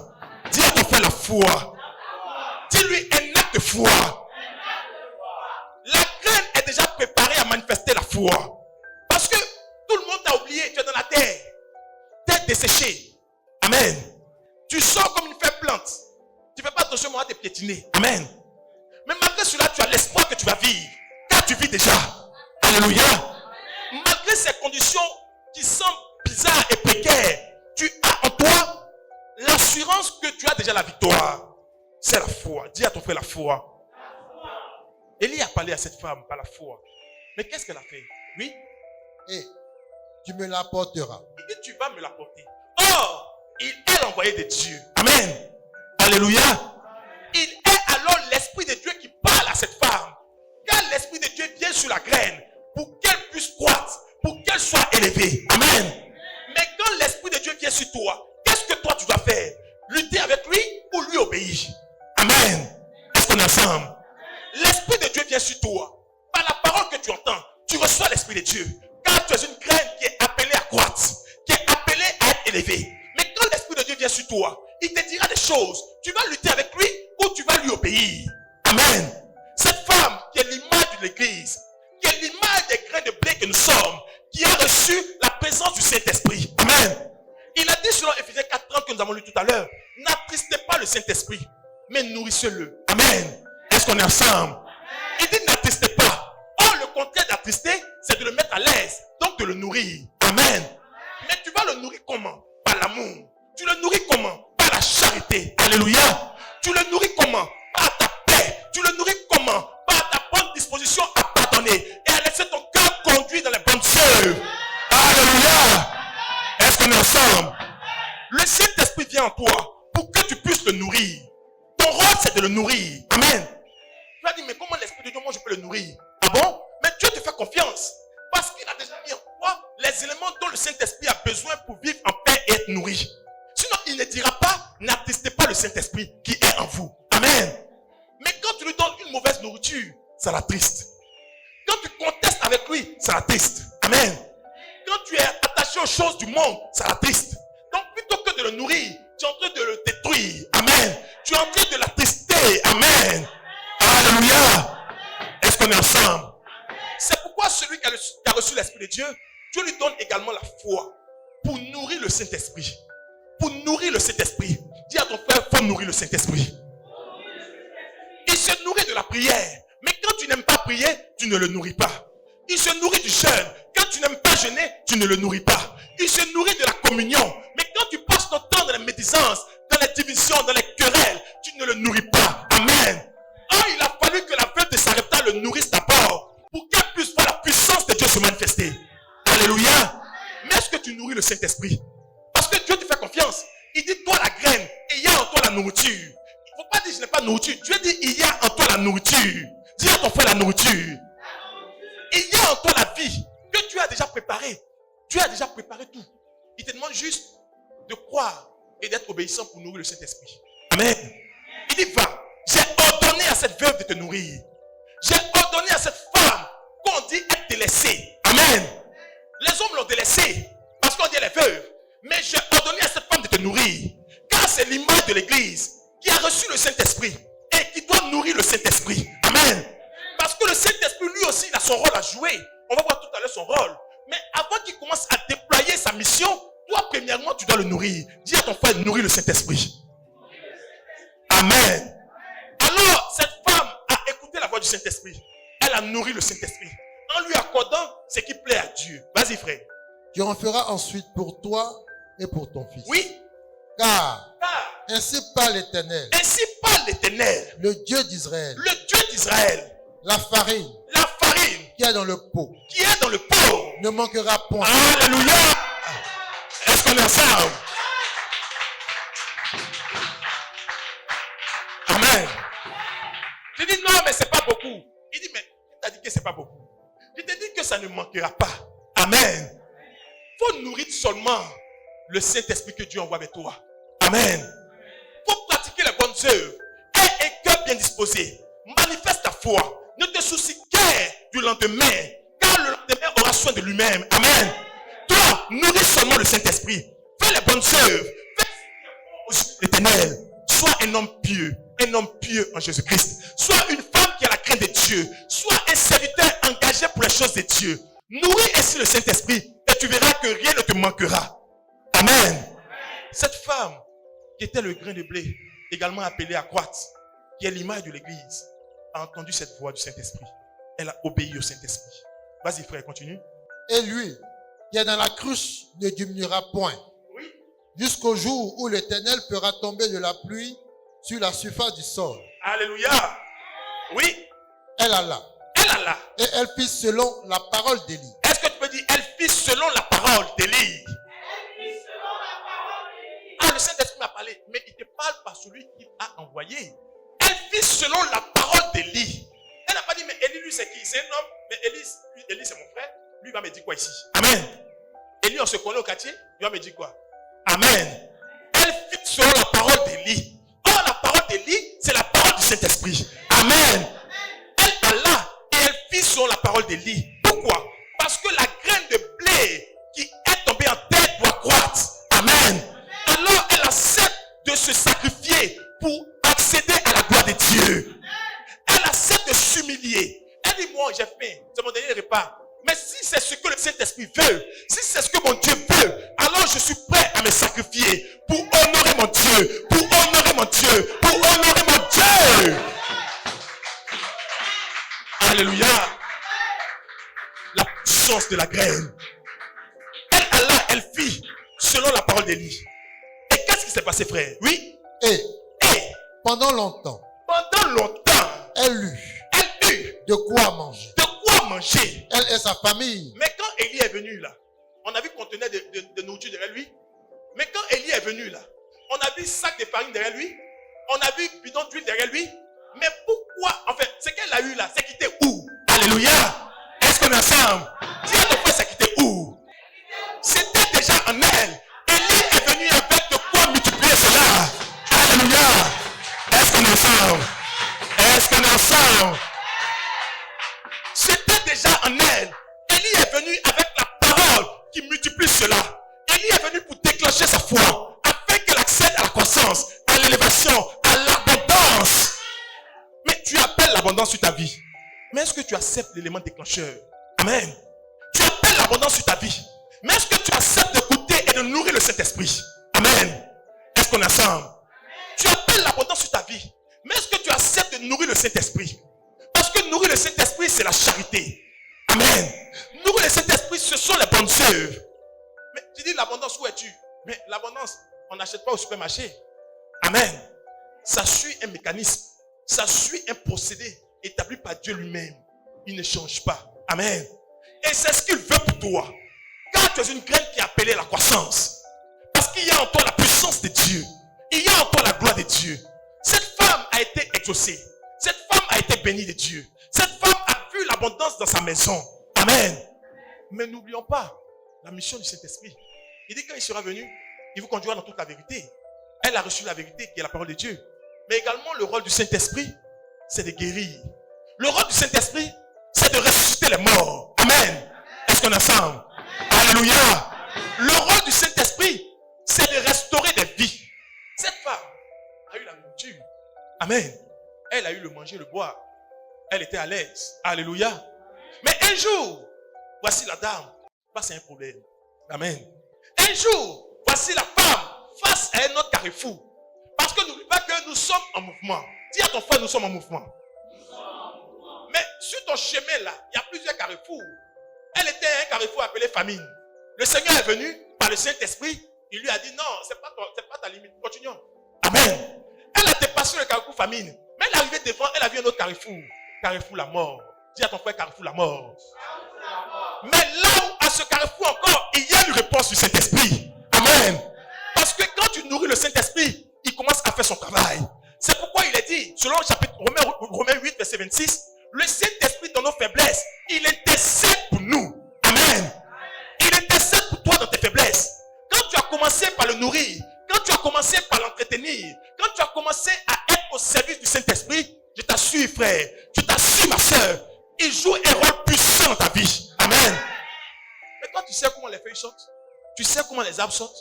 Dis à ton frère la foi. Dis-lui un acte de foi. La graine est déjà préparée à manifester la foi. Parce que tout le monde t'a oublié. Tu es dans la terre. Terre desséchée. Amen. Tu sors comme une faible plante. Tu ne fais pas attention à te piétiner. Amen. Mais malgré cela, tu as l'espoir que tu vas vivre. Car tu vis déjà. Alléluia. Malgré ces conditions qui semblent bizarres et précaires, tu as en toi l'assurance que tu as déjà la victoire. C'est la foi. Dis à ton frère la foi. Élie a parlé à cette femme par la foi. Mais qu'est-ce qu'elle a fait? Oui. Et tu me l'apporteras. Il dit tu vas me l'apporter. Or, il est l'envoyé de Dieu. Amen. Alléluia. Il est alors l'Esprit de Dieu qui parle à cette femme. Car l'Esprit de Dieu vient sur la graine pour qu'elle puisse croître, pour qu'elle soit élevée. Amen. Mais quand l'Esprit de Dieu vient sur toi, qu'est-ce que toi tu dois faire? Lutter avec lui ou lui obéir? Amen. Est-ce qu'on est ensemble? L'Esprit de Dieu vient sur toi. Par la parole que tu entends, tu reçois l'Esprit de Dieu. Car tu es une graine qui est appelée à croître, qui est appelée à être élevée. Mais quand l'Esprit de Dieu vient sur toi, il te dira des choses. Tu vas lutter avec lui ou tu vas lui obéir. Amen. Cette femme qui est l'image de l'église, qui est l'image des grains de blé que nous sommes, qui a reçu la présence du Saint-Esprit. Amen. Il a dit selon Éphésiens 4:30 que nous avons lu tout à l'heure, n'attristez pas le Saint-Esprit, mais nourrissez-le. Amen. Est-ce qu'on est ensemble? Il dit n'attristez pas. Or, le contraire d'attrister, c'est de le mettre à l'aise, donc de le nourrir. Amen. Mais tu vas le nourrir comment? Par l'amour. Tu le nourris comment? Par la charité. Alléluia. Tu le nourris comment? Par ta paix. Tu le nourris comment? Par ta bonne disposition à pardonner et à laisser ton cœur conduire dans les bonnes œuvres. Alléluia. Est-ce qu'on est ensemble? Le Saint-Esprit vient en toi pour que tu puisses le nourrir. Ton rôle, c'est de le nourrir. Amen. Tu vas dire, mais comment l'Esprit de Dieu, moi, je peux le nourrir? Ah bon? Mais Dieu te fait confiance. Parce qu'il a déjà mis en toi les éléments dont le Saint-Esprit a besoin pour vivre en paix et être nourri. Sinon, il ne dira pas, n'attristez pas le Saint-Esprit qui est en vous. Amen. Mais quand tu lui donnes une mauvaise nourriture, ça l'attriste. Quand tu contestes avec lui, ça l'attriste. Amen. Quand tu es attaché aux choses du monde, ça l'attriste. Donc, plutôt que de le nourrir, tu es en train de le détruire. Amen. Tu es en train de l'attrister. Amen. Alléluia. Est-ce qu'on est ensemble? C'est pourquoi celui qui a reçu l'Esprit de Dieu, Dieu lui donne également la foi pour nourrir le Saint-Esprit. Pour nourrir le Saint-Esprit. Dis à ton frère, il faut nourrir le Saint-Esprit. Il se nourrit de la prière. Mais quand tu n'aimes pas prier, tu ne le nourris pas. Il se nourrit du jeûne. Quand tu n'aimes pas jeûner, tu ne le nourris pas. Il se nourrit de la communion. Mais quand tu passes ton temps dans la médisance, dans les divisions, dans les querelles, tu ne le nourris pas. Amen. Oh, il a fallu que la veuve de Sarepta le nourrisse d'abord pour qu'elle puisse voir la puissance de Dieu se manifester. Alléluia. Mais est-ce que tu nourris le Saint-Esprit? Parce que Dieu te fait confiance. Il dit, toi la graine, et il y a en toi la nourriture. Il ne faut pas dire, je n'ai pas de nourriture. Dieu dit, il y a en toi la nourriture. Dis à ton frère la nourriture. Il y a en toi la vie que Dieu a déjà préparée. Dieu a déjà préparé tout. Il te demande juste de croire et d'être obéissant pour nourrir le Saint-Esprit. Amen. Il dit, va. J'ai ordonné à cette veuve de te nourrir. J'ai ordonné à cette femme qu'on dit être délaissée. Amen. Les hommes l'ont délaissée parce qu'on dit elle est veuve. Mais j'ai ordonné à cette femme de te nourrir. Car c'est l'image de l'église qui a reçu le Saint-Esprit et qui doit nourrir le Saint-Esprit. Amen. Parce que le Saint-Esprit, lui aussi, il a son rôle à jouer. On va voir tout à l'heure son rôle. Mais avant qu'il commence à déployer sa mission, toi, premièrement, tu dois le nourrir. Dis à ton frère, nourrir le Saint-Esprit. Amen. Alors, cette femme a écouté la voix du Saint-Esprit. Elle a nourri le Saint-Esprit en lui accordant ce qui plaît à Dieu. Vas-y, frère. Tu en feras ensuite pour toi et pour ton fils. Oui. Car ainsi parle l'Éternel, Ainsi parle l'Éternel, le Dieu d'Israël, le Dieu d'Israël. la farine La farine qui est dans le pot qui est dans le pot ne manquera point. Alléluia. Est-ce qu'on est ensemble? Amen. Tu dis non, mais c'est pas beaucoup. Il dit, mais tu as dit que c'est pas beaucoup. Je te dis que ça ne manquera pas. Amen. Il faut nourrir seulement le Saint-Esprit que Dieu envoie avec toi. Amen. Il faut pratiquer les bonnes œuvres. Aie un cœur bien disposé. Manifeste ta foi. Ne te soucie guère du lendemain, car le lendemain aura soin de lui-même. Amen. Toi, nourris seulement le Saint-Esprit. Fais les bonnes œuvres. Fais l'Éternel. Sois un homme pieux en Jésus-Christ. Sois une femme qui a la crainte de Dieu. Sois un serviteur engagé pour les choses de Dieu. Nourris ainsi le Saint-Esprit et tu verras que rien ne te manquera. Amen. Cette femme qui était le grain de blé, également appelée à croître, qui est l'image de l'église, a entendu cette voix du Saint-Esprit. Elle a obéi au Saint-Esprit. Vas-y frère, continue. Et l'huile qui est dans la cruche ne diminuera point. Oui. Jusqu'au jour où l'Éternel fera tomber de la pluie sur la surface du sol. Alléluia. Oui. Elle alla. Elle alla. Et elle fit selon la parole d'Élie. Est-ce que tu peux dire, elle fit selon la parole d'Élie? Ah, le Saint-Esprit m'a parlé, mais il te parle par celui qu'il a envoyé. Elle fit selon la parole d'Élie. Elle n'a pas dit, mais Élie, lui, c'est qui? C'est un homme. Mais Élie, c'est mon frère. Lui, il va me dire quoi ici? Amen. Élie, on se connaît au quartier. Il va me dire quoi? Amen. Elle fit selon la parole d'Élie. Or, la parole d'Élie, c'est la parole du Saint-Esprit. Amen. Elle alla et elle fit selon la parole d'Élie. Pourquoi? Parce que la graine de blé qui est tombée en terre doit croître. Amen. Alors, elle accepte de se sacrifier pour accéder à la gloire de Dieu. Elle accepte de s'humilier. Elle dit, moi, j'ai faim. C'est mon dernier repas. Mais si c'est ce que le Saint-Esprit veut, si c'est ce que mon Dieu veut, alors je suis prêt à me sacrifier pour honorer mon Dieu, pour honorer mon Dieu, pour honorer mon Dieu. Alléluia. La puissance de la graine. Elle alla, elle fit selon la parole d'Élie. Et qu'est-ce qui s'est passé, frère? Oui. Et Et pendant longtemps, elle eut de quoi manger. de quoi manger. Elle et sa famille. Mais quand Élie est venu là, on a vu qu'on tenait de nourriture derrière lui. Mais quand Élie est venu là, on a vu sac de farine derrière lui. On a vu bidon d'huile derrière lui. Mais pourquoi, en fait, ce qu'elle a eu là, c'est quitté où? Alléluia. Est-ce qu'on est ensemble? Dis à ton frère, c'est quitté où? C'était déjà en elle. Élie est venu avec de quoi multiplier cela. Alléluia. Est-ce qu'on est ensemble? Est-ce qu'on est ensemble? C'était déjà en elle. Élie est venu avec la parole qui multiplie cela. Élie est venu pour déclencher sa foi, afin qu'elle accède à la croissance, à l'élévation, à l'abondance. Mais tu appelles l'abondance sur ta vie. Mais est-ce que tu acceptes l'élément déclencheur? Amen. Tu appelles l'abondance sur ta vie. Mais est-ce que tu acceptes d'écouter et de nourrir le Saint-Esprit? Amen. Est-ce qu'on est ensemble? Tu appelles l'abondance sur ta vie. Mais est-ce que tu acceptes de nourrir le Saint-Esprit? Parce que nourrir le Saint-Esprit, c'est la charité. Amen. Nourrir le Saint-Esprit, ce sont les bonnes œuvres. Mais tu dis l'abondance, où es-tu? Mais l'abondance, on n'achète pas au supermarché. Amen. Ça suit un mécanisme. Ça suit un procédé établi par Dieu lui-même. Il ne change pas. Amen. Et c'est ce qu'il veut pour toi. Car tu es une graine qui est appelée la croissance. Parce qu'il y a en toi la puissance de Dieu. Il y a en toi la gloire de Dieu. Cette femme a été exaucée. Cette femme a été bénie de Dieu. Cette femme a vu l'abondance dans sa maison. Amen. Mais n'oublions pas la mission du Saint-Esprit. Il dit quand il sera venu, il vous conduira dans toute la vérité. Elle a reçu la vérité qui est la parole de Dieu. Mais également le rôle du Saint-Esprit, c'est de guérir. Le rôle du Saint-Esprit, c'est de ressusciter les morts. Amen. Est-ce qu'on est ensemble? Alléluia. Le rôle du Saint-Esprit, c'est de restaurer des vies. Cette femme a eu la nourriture. Amen. Elle a eu le manger, le boire. Elle était à l'aise. Alléluia. Mais un jour, voici la dame face à un problème. Amen. Un jour, voici la femme face à un autre carrefour. Parce que n'oublie pas que nous sommes en mouvement. Dis à ton frère, nous sommes en mouvement. Mais sur ton chemin là, il y a plusieurs carrefours. Elle était à un carrefour appelé famine. Le Seigneur est venu par le Saint-Esprit. Il lui a dit non, c'est pas ta limite. Continuons. Amen. Elle a dépassé le carrefour famine. Mais elle est arrivée devant, elle a vu un autre carrefour. Carrefour la mort. Dis à ton frère carrefour la mort. Mais là où à ce carrefour encore, il y a une réponse du Saint-Esprit. Amen. Parce que quand tu nourris le Saint-Esprit, il commence à faire son travail. C'est pourquoi il est dit, selon le chapitre Romains 8, verset 26, le Saint-Esprit dans nos faiblesses, il intercède pour nous. Amen. Il intercède pour toi dans tes faiblesses. Quand tu as commencé par le nourrir, quand tu as commencé par l'entretenir, quand tu as commencé à être au service du Saint-Esprit, je t'assure frère, je t'assure ma soeur, il joue un rôle puissant dans ta vie. Amen. Mais toi tu sais comment les feuilles sortent, tu sais comment les arbres sortent,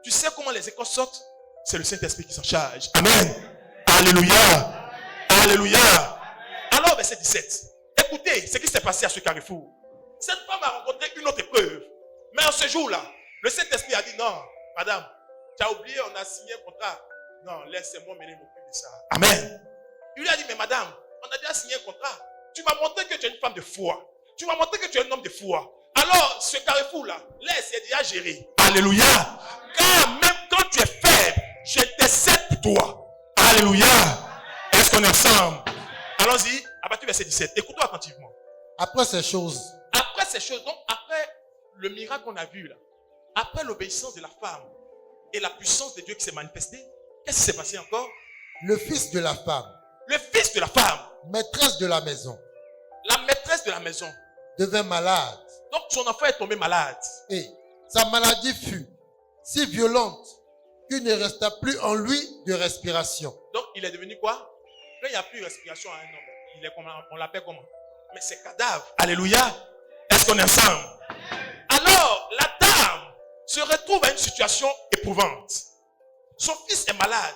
tu sais comment les écorces sortent, c'est le Saint-Esprit qui s'en charge. Amen. Alléluia. Alléluia. Alors verset 17. Écoutez ce qui s'est passé à ce carrefour. Cette femme a rencontré une autre épreuve. Mais en ce jour-là, le Saint-Esprit a dit non, madame, tu as oublié, on a signé un contrat. Non, laissez-moi mener mon plus de ça. Amen. Il lui a dit, mais madame, on a déjà signé un contrat. Tu m'as montré que tu es une femme de foi. Tu m'as montré que tu es un homme de foi. Alors, ce carrefour-là, laisse, c'est déjà géré. Alléluia. Car même quand tu es faible, j'intercède pour toi. Alléluia. Est-ce qu'on est ensemble? Allons-y, à partir du verset 17. Écoute-toi attentivement. Après ces choses, Donc après le miracle qu'on a vu là, après l'obéissance de la femme et la puissance de Dieu qui s'est manifestée, qu'est-ce qui s'est passé encore? le fils de la femme, Le fils de la femme, maîtresse de la maison, la maîtresse de la maison, devint malade. donc son enfant est tombé malade. Et sa maladie fut si violente qu'il ne resta plus en lui de respiration. Donc il est devenu quoi? Quand il n'y a plus de respiration à un homme, il est comment, on l'appelle comment? Mais c'est cadavre. Alléluia. Est-ce qu'on est ensemble? Alors la dame se retrouve à une situation éprouvante. Son fils est malade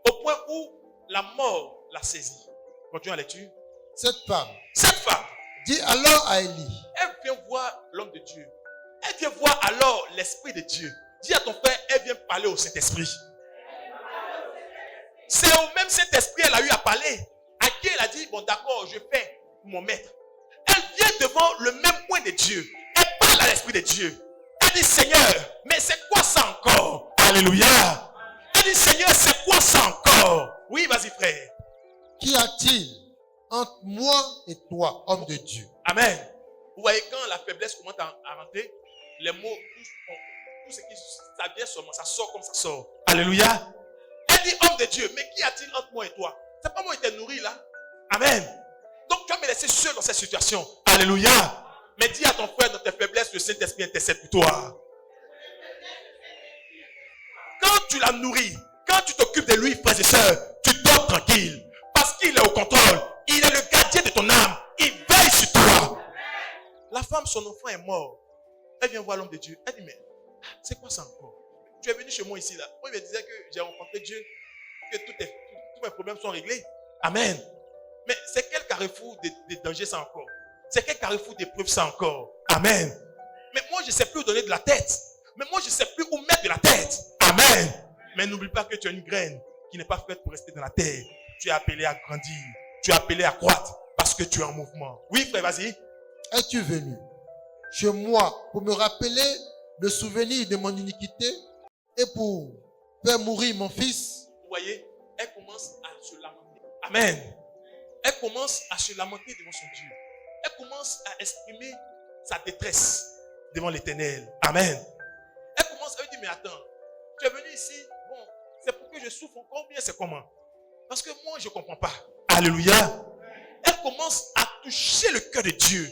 au point où la mort l'a saisi. Continue la lecture. Cette femme Cette femme, dit alors à Élie, elle vient voir l'homme de Dieu. Elle vient voir alors l'Esprit de Dieu. Dis à ton frère, elle vient parler au Saint-Esprit. C'est au même Saint-Esprit elle a eu à parler. À qui elle a dit, bon d'accord, je fais pour mon maître. Elle vient devant le même point de Dieu. Elle parle à l'Esprit de Dieu. Elle dit, Seigneur, mais c'est quoi ça encore? Alléluia. Elle dit, Seigneur, c'est quoi ça encore? Oui, vas-y frère. qu'y a-t-il entre moi et toi, homme de Dieu? Amen. Vous voyez, quand la faiblesse commence à rentrer, les mots, tout ce qui, ça vient seulement, ça sort comme ça sort. Alléluia. Elle dit, homme de Dieu, mais qu'y a-t-il entre moi et toi? C'est pas moi qui t'ai nourri là. Amen. Donc tu vas me laisser seul dans cette situation. Alléluia. Mais dis à ton frère dans tes faiblesses, le Saint-Esprit intercède pour toi. Quand tu l'as nourri, quand tu t'occupes de lui, frères et sœurs, tu dors tranquille. Parce qu'il est au contrôle. Il est le gardien de ton âme. Il veille sur toi. La femme, son enfant est mort. Elle vient voir l'homme de Dieu. Elle dit, mais c'est quoi ça encore? Tu es venu chez moi ici là. Moi, il me disait que j'ai rencontré Dieu, que tous mes problèmes sont réglés. Amen. Mais c'est quel carrefour de danger ça encore? C'est quel carrefour d'épreuve ça encore? Amen. Mais moi, je ne sais plus où donner de la tête. Mais moi, je ne sais plus où mettre de la tête. Amen. Mais n'oublie pas que tu as une graine qui n'est pas faite pour rester dans la terre. Tu es appelé à grandir. Tu es appelé à croître parce que tu es en mouvement. Oui, frère, vas-y. Es-tu venu chez moi pour me rappeler le souvenir de mon iniquité et pour faire mourir mon fils? Vous voyez, elle commence à se lamenter. Amen. Elle commence à se lamenter devant son Dieu. Elle commence à exprimer sa détresse devant l'Éternel. Amen. Elle commence à lui dire, mais attends, tu es venu ici, bon, c'est pour que je souffre encore, bien c'est comment? Parce que moi, je ne comprends pas. Alléluia. commence à toucher le cœur de Dieu.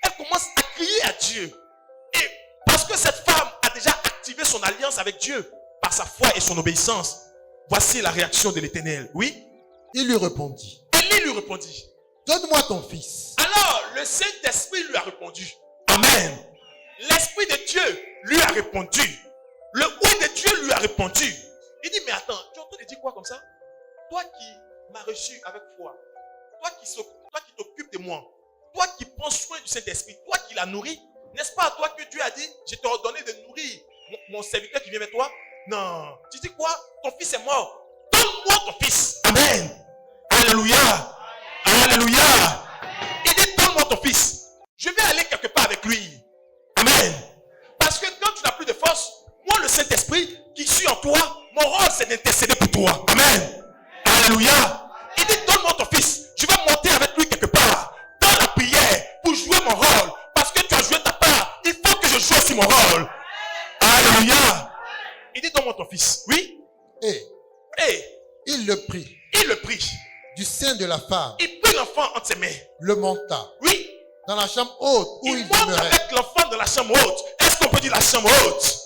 Elle commence à crier à Dieu. Et parce que cette femme a déjà activé son alliance avec Dieu par sa foi et son obéissance, voici la réaction de l'Éternel. Oui? Il lui répondit, Élie lui répondit. donne-moi ton fils. Alors le Saint-Esprit lui a répondu. Amen. L'Esprit de Dieu lui a répondu. Le oui de Dieu lui a répondu. Il dit, mais attends, tu entends dire quoi comme ça? Toi qui m'as reçu avec foi, toi qui t'occupes de moi, toi qui prends soin du Saint-Esprit, toi qui l'as nourri, n'est-ce pas à toi que Dieu a dit, je t'ai ordonné de nourrir mon serviteur qui vient vers toi? Non. Tu dis quoi? Ton fils est mort. Donne-moi ton fils. Amen. Alléluia. Alléluia. Il dit, donne-moi ton fils. Je vais aller quelque part avec lui. Amen. Parce que quand tu n'as plus de force, moi le Saint-Esprit qui suis en toi, mon rôle c'est d'intercéder pour toi. Amen. Alléluia. Il dit, donne-moi ton fils. Je vais monter avec lui quelque part dans la prière pour jouer mon rôle. Parce que tu as joué ta part. Il faut que je joue aussi mon rôle. Alléluia. Il dit, donne-moi ton fils. Oui. Et il le prit Il le prit. du sein de la femme, Il prit l'enfant entre ses mains. le monta Oui. dans la chambre haute où Il il monte demeurait. avec l'enfant dans la chambre haute. Est-ce qu'on peut dire la chambre haute?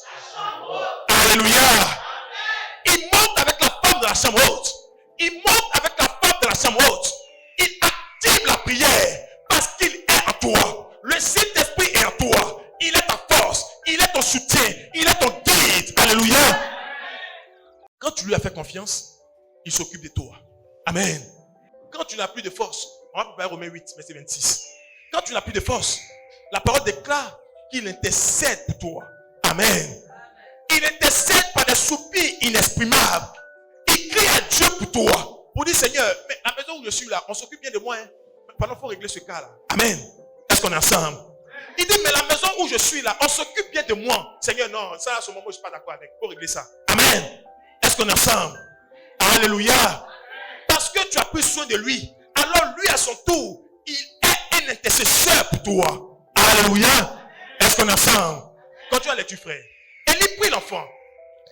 Alléluia. Il monte avec la femme de la chambre haute. Il monte avec la femme de la chambre haute. Il active la prière parce qu'il est en toi. Le Saint-Esprit est en toi. Il est ta force. Il est ton soutien. Il est ton guide. Alléluia. Quand tu lui as fait confiance, il s'occupe de toi. Amen. Quand tu n'as plus de force, on va préparer Romains 8, verset 26. Quand tu n'as plus de force, la parole déclare qu'il intercède pour toi. Amen. Il intercède par des soupirs inexprimables. Il crie à Dieu pour toi. Pour dire, Seigneur, mais la maison où je suis là, on s'occupe bien de moi. Hein. Pendant il faut régler ce cas-là. Amen. Est-ce qu'on est ensemble? Il dit, mais la maison où je suis là, on s'occupe bien de moi. Seigneur, non, ça à ce moment, je ne suis pas d'accord avec. Il faut régler ça. Amen. Est-ce qu'on est ensemble? Alléluia. Parce que tu as pris soin de lui. Alors lui, à son tour, il est un intercesseur pour toi. Alléluia. Est-ce qu'on est ensemble? Continue à l'étude, frère. Élie prit l'enfant.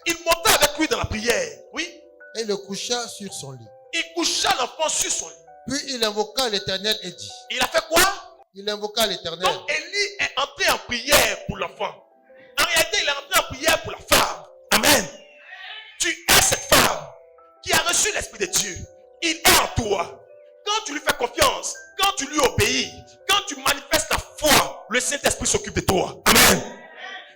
Il monta avec lui dans la prière. Oui. Et le coucha sur son lit. Il coucha l'enfant sur son lit. Puis il invoqua l'Éternel et dit. Il a fait quoi? Il invoqua l'Éternel. Donc Élie est entré en prière pour l'enfant. En réalité, il est entré en prière pour la femme. Amen. Tu es cette femme qui a reçu l'Esprit de Dieu. Il est en toi. Quand tu lui fais confiance, quand tu lui obéis, quand tu manifestes ta foi, le Saint-Esprit s'occupe de toi. Amen.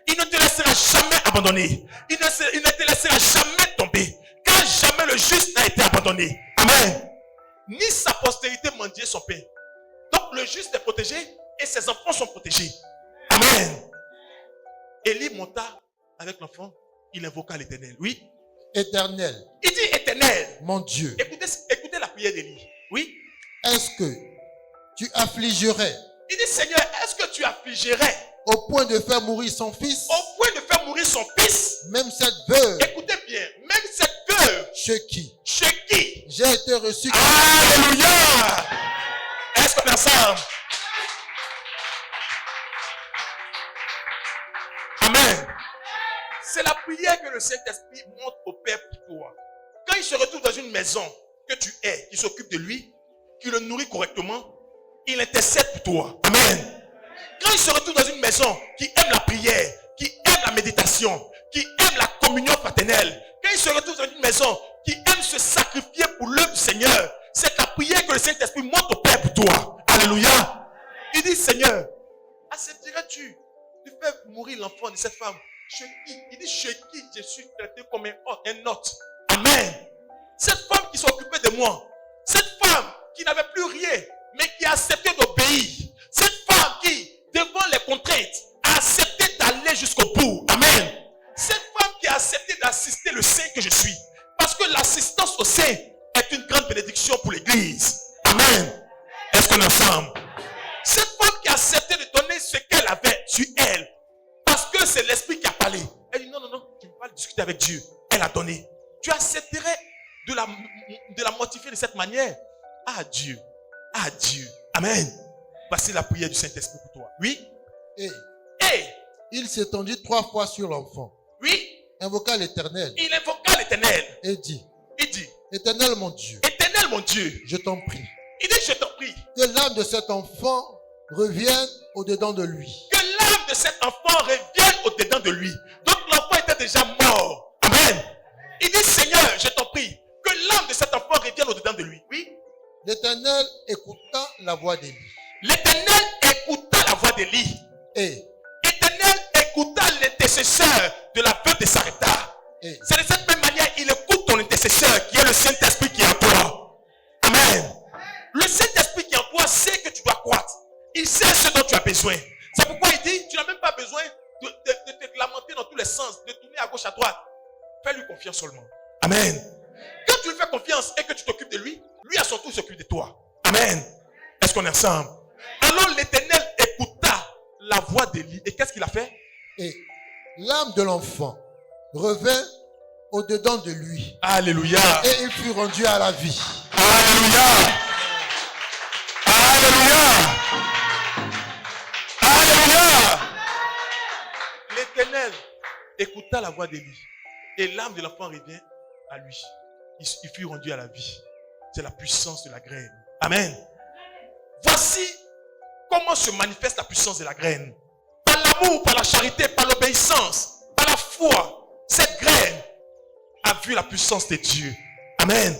Il ne te laissera jamais abandonner. Il ne te laissera jamais tomber. Car jamais le juste n'a été abandonné. Amen. Ni sa postérité mendier son pain. Donc le juste est protégé et ses enfants sont protégés. Amen. Élie monta avec l'enfant. Il invoqua l'Éternel. Oui. Éternel, Il dit Éternel. mon Dieu, Écoutez la prière d'Élie. Oui. est-ce que tu affligerais Il dit Seigneur, est-ce que tu affligerais au point de faire mourir son fils, au point de faire mourir son fils? même cette veuve Écoutez bien, même cette veuve chez qui chez qui j'ai été reçu Alléluia. Est-ce qu'on est ensemble? Amen. C'est la prière que le Saint-Esprit montre au Père pour toi. Quand il se retrouve dans une maison que tu es, qui s'occupe de lui, qui le nourrit correctement, il intercède pour toi. Amen. Quand il se retrouve dans une maison qui aime la prière, qui aime la méditation, qui aime la communion fraternelle, quand il se retrouve dans une maison qui aime se sacrifier pour l'œuvre du Seigneur, c'est la prière que le Saint-Esprit montre au Père pour toi. Alléluia. Il dit, Seigneur, accepterais-tu de faire mourir l'enfant de cette femme? Chez qui? Il dit, chez qui je suis traité comme un hôte. Amen. Cette femme qui s'occupait de moi, cette femme qui n'avait plus rien, mais qui a accepté d'obéir, cette femme qui, devant les contraintes, a accepté d'aller jusqu'au bout. Amen. Cette femme qui a accepté d'assister le saint que je suis. Parce que l'assistance au saint est une grande bénédiction pour l'église. Amen. Est-ce qu'on est ensemble? Cette femme qui a accepté de donner ce qu'elle avait sur elle. Parce que c'est l'esprit qui a parlé. Elle dit non, tu ne peux pas discuter avec Dieu. Elle a donné. Tu accepterais de la mortifier de cette manière? Ah Dieu. Ah Dieu. Amen. Voici la prière du Saint-Esprit pour toi. Oui. Et Et il s'étendit 3 fois sur l'enfant, oui. invoqua l'Éternel Il invoqua l'Éternel. et dit, Il dit, Éternel mon Dieu, Éternel mon Dieu. je t'en prie, Il dit, je t'en prie. prie que l'âme de cet enfant revienne au-dedans de lui. que l'âme de cet enfant revienne au-dedans de lui. Donc l'enfant était déjà mort. Amen. Il dit, Seigneur, je t'en prie, que l'âme de cet enfant revienne au-dedans de lui. Oui. L'Éternel écouta la voix d'Élie. L'Éternel écouta la voix d'Élie. Et L'Éternel écouta l'intercesseur de la veuve de Sarepta. Et C'est de cette même manière, il écoute ton intercesseur qui est le Saint-Esprit qui est en toi. Amen. Le Saint-Esprit qui est en toi sait que tu dois croître. Il sait ce dont tu as besoin. C'est pourquoi il dit, tu n'as même pas besoin de te lamenter dans tous les sens, de tourner à gauche, à droite. Fais-lui confiance seulement. Amen. Quand tu lui fais confiance et que tu t'occupes de lui, lui à son tour s'occupe de toi. Amen. Est-ce qu'on est ensemble? Alors l'Éternel écouta la voix d'Élie. Et qu'est-ce qu'il a fait? et l'âme de l'enfant revint au-dedans de lui. Alléluia. Et il fut rendu à la vie. Alléluia. Alléluia. Alléluia. L'Éternel écouta la voix d'Élie. Et l'âme de l'enfant revient à lui. Il fut rendu à la vie. C'est la puissance de la graine. Amen. Voici comment se manifeste la puissance de la graine. Par l'amour, par la charité, par l'obéissance, par la foi. Cette graine a vu la puissance de Dieu. Amen.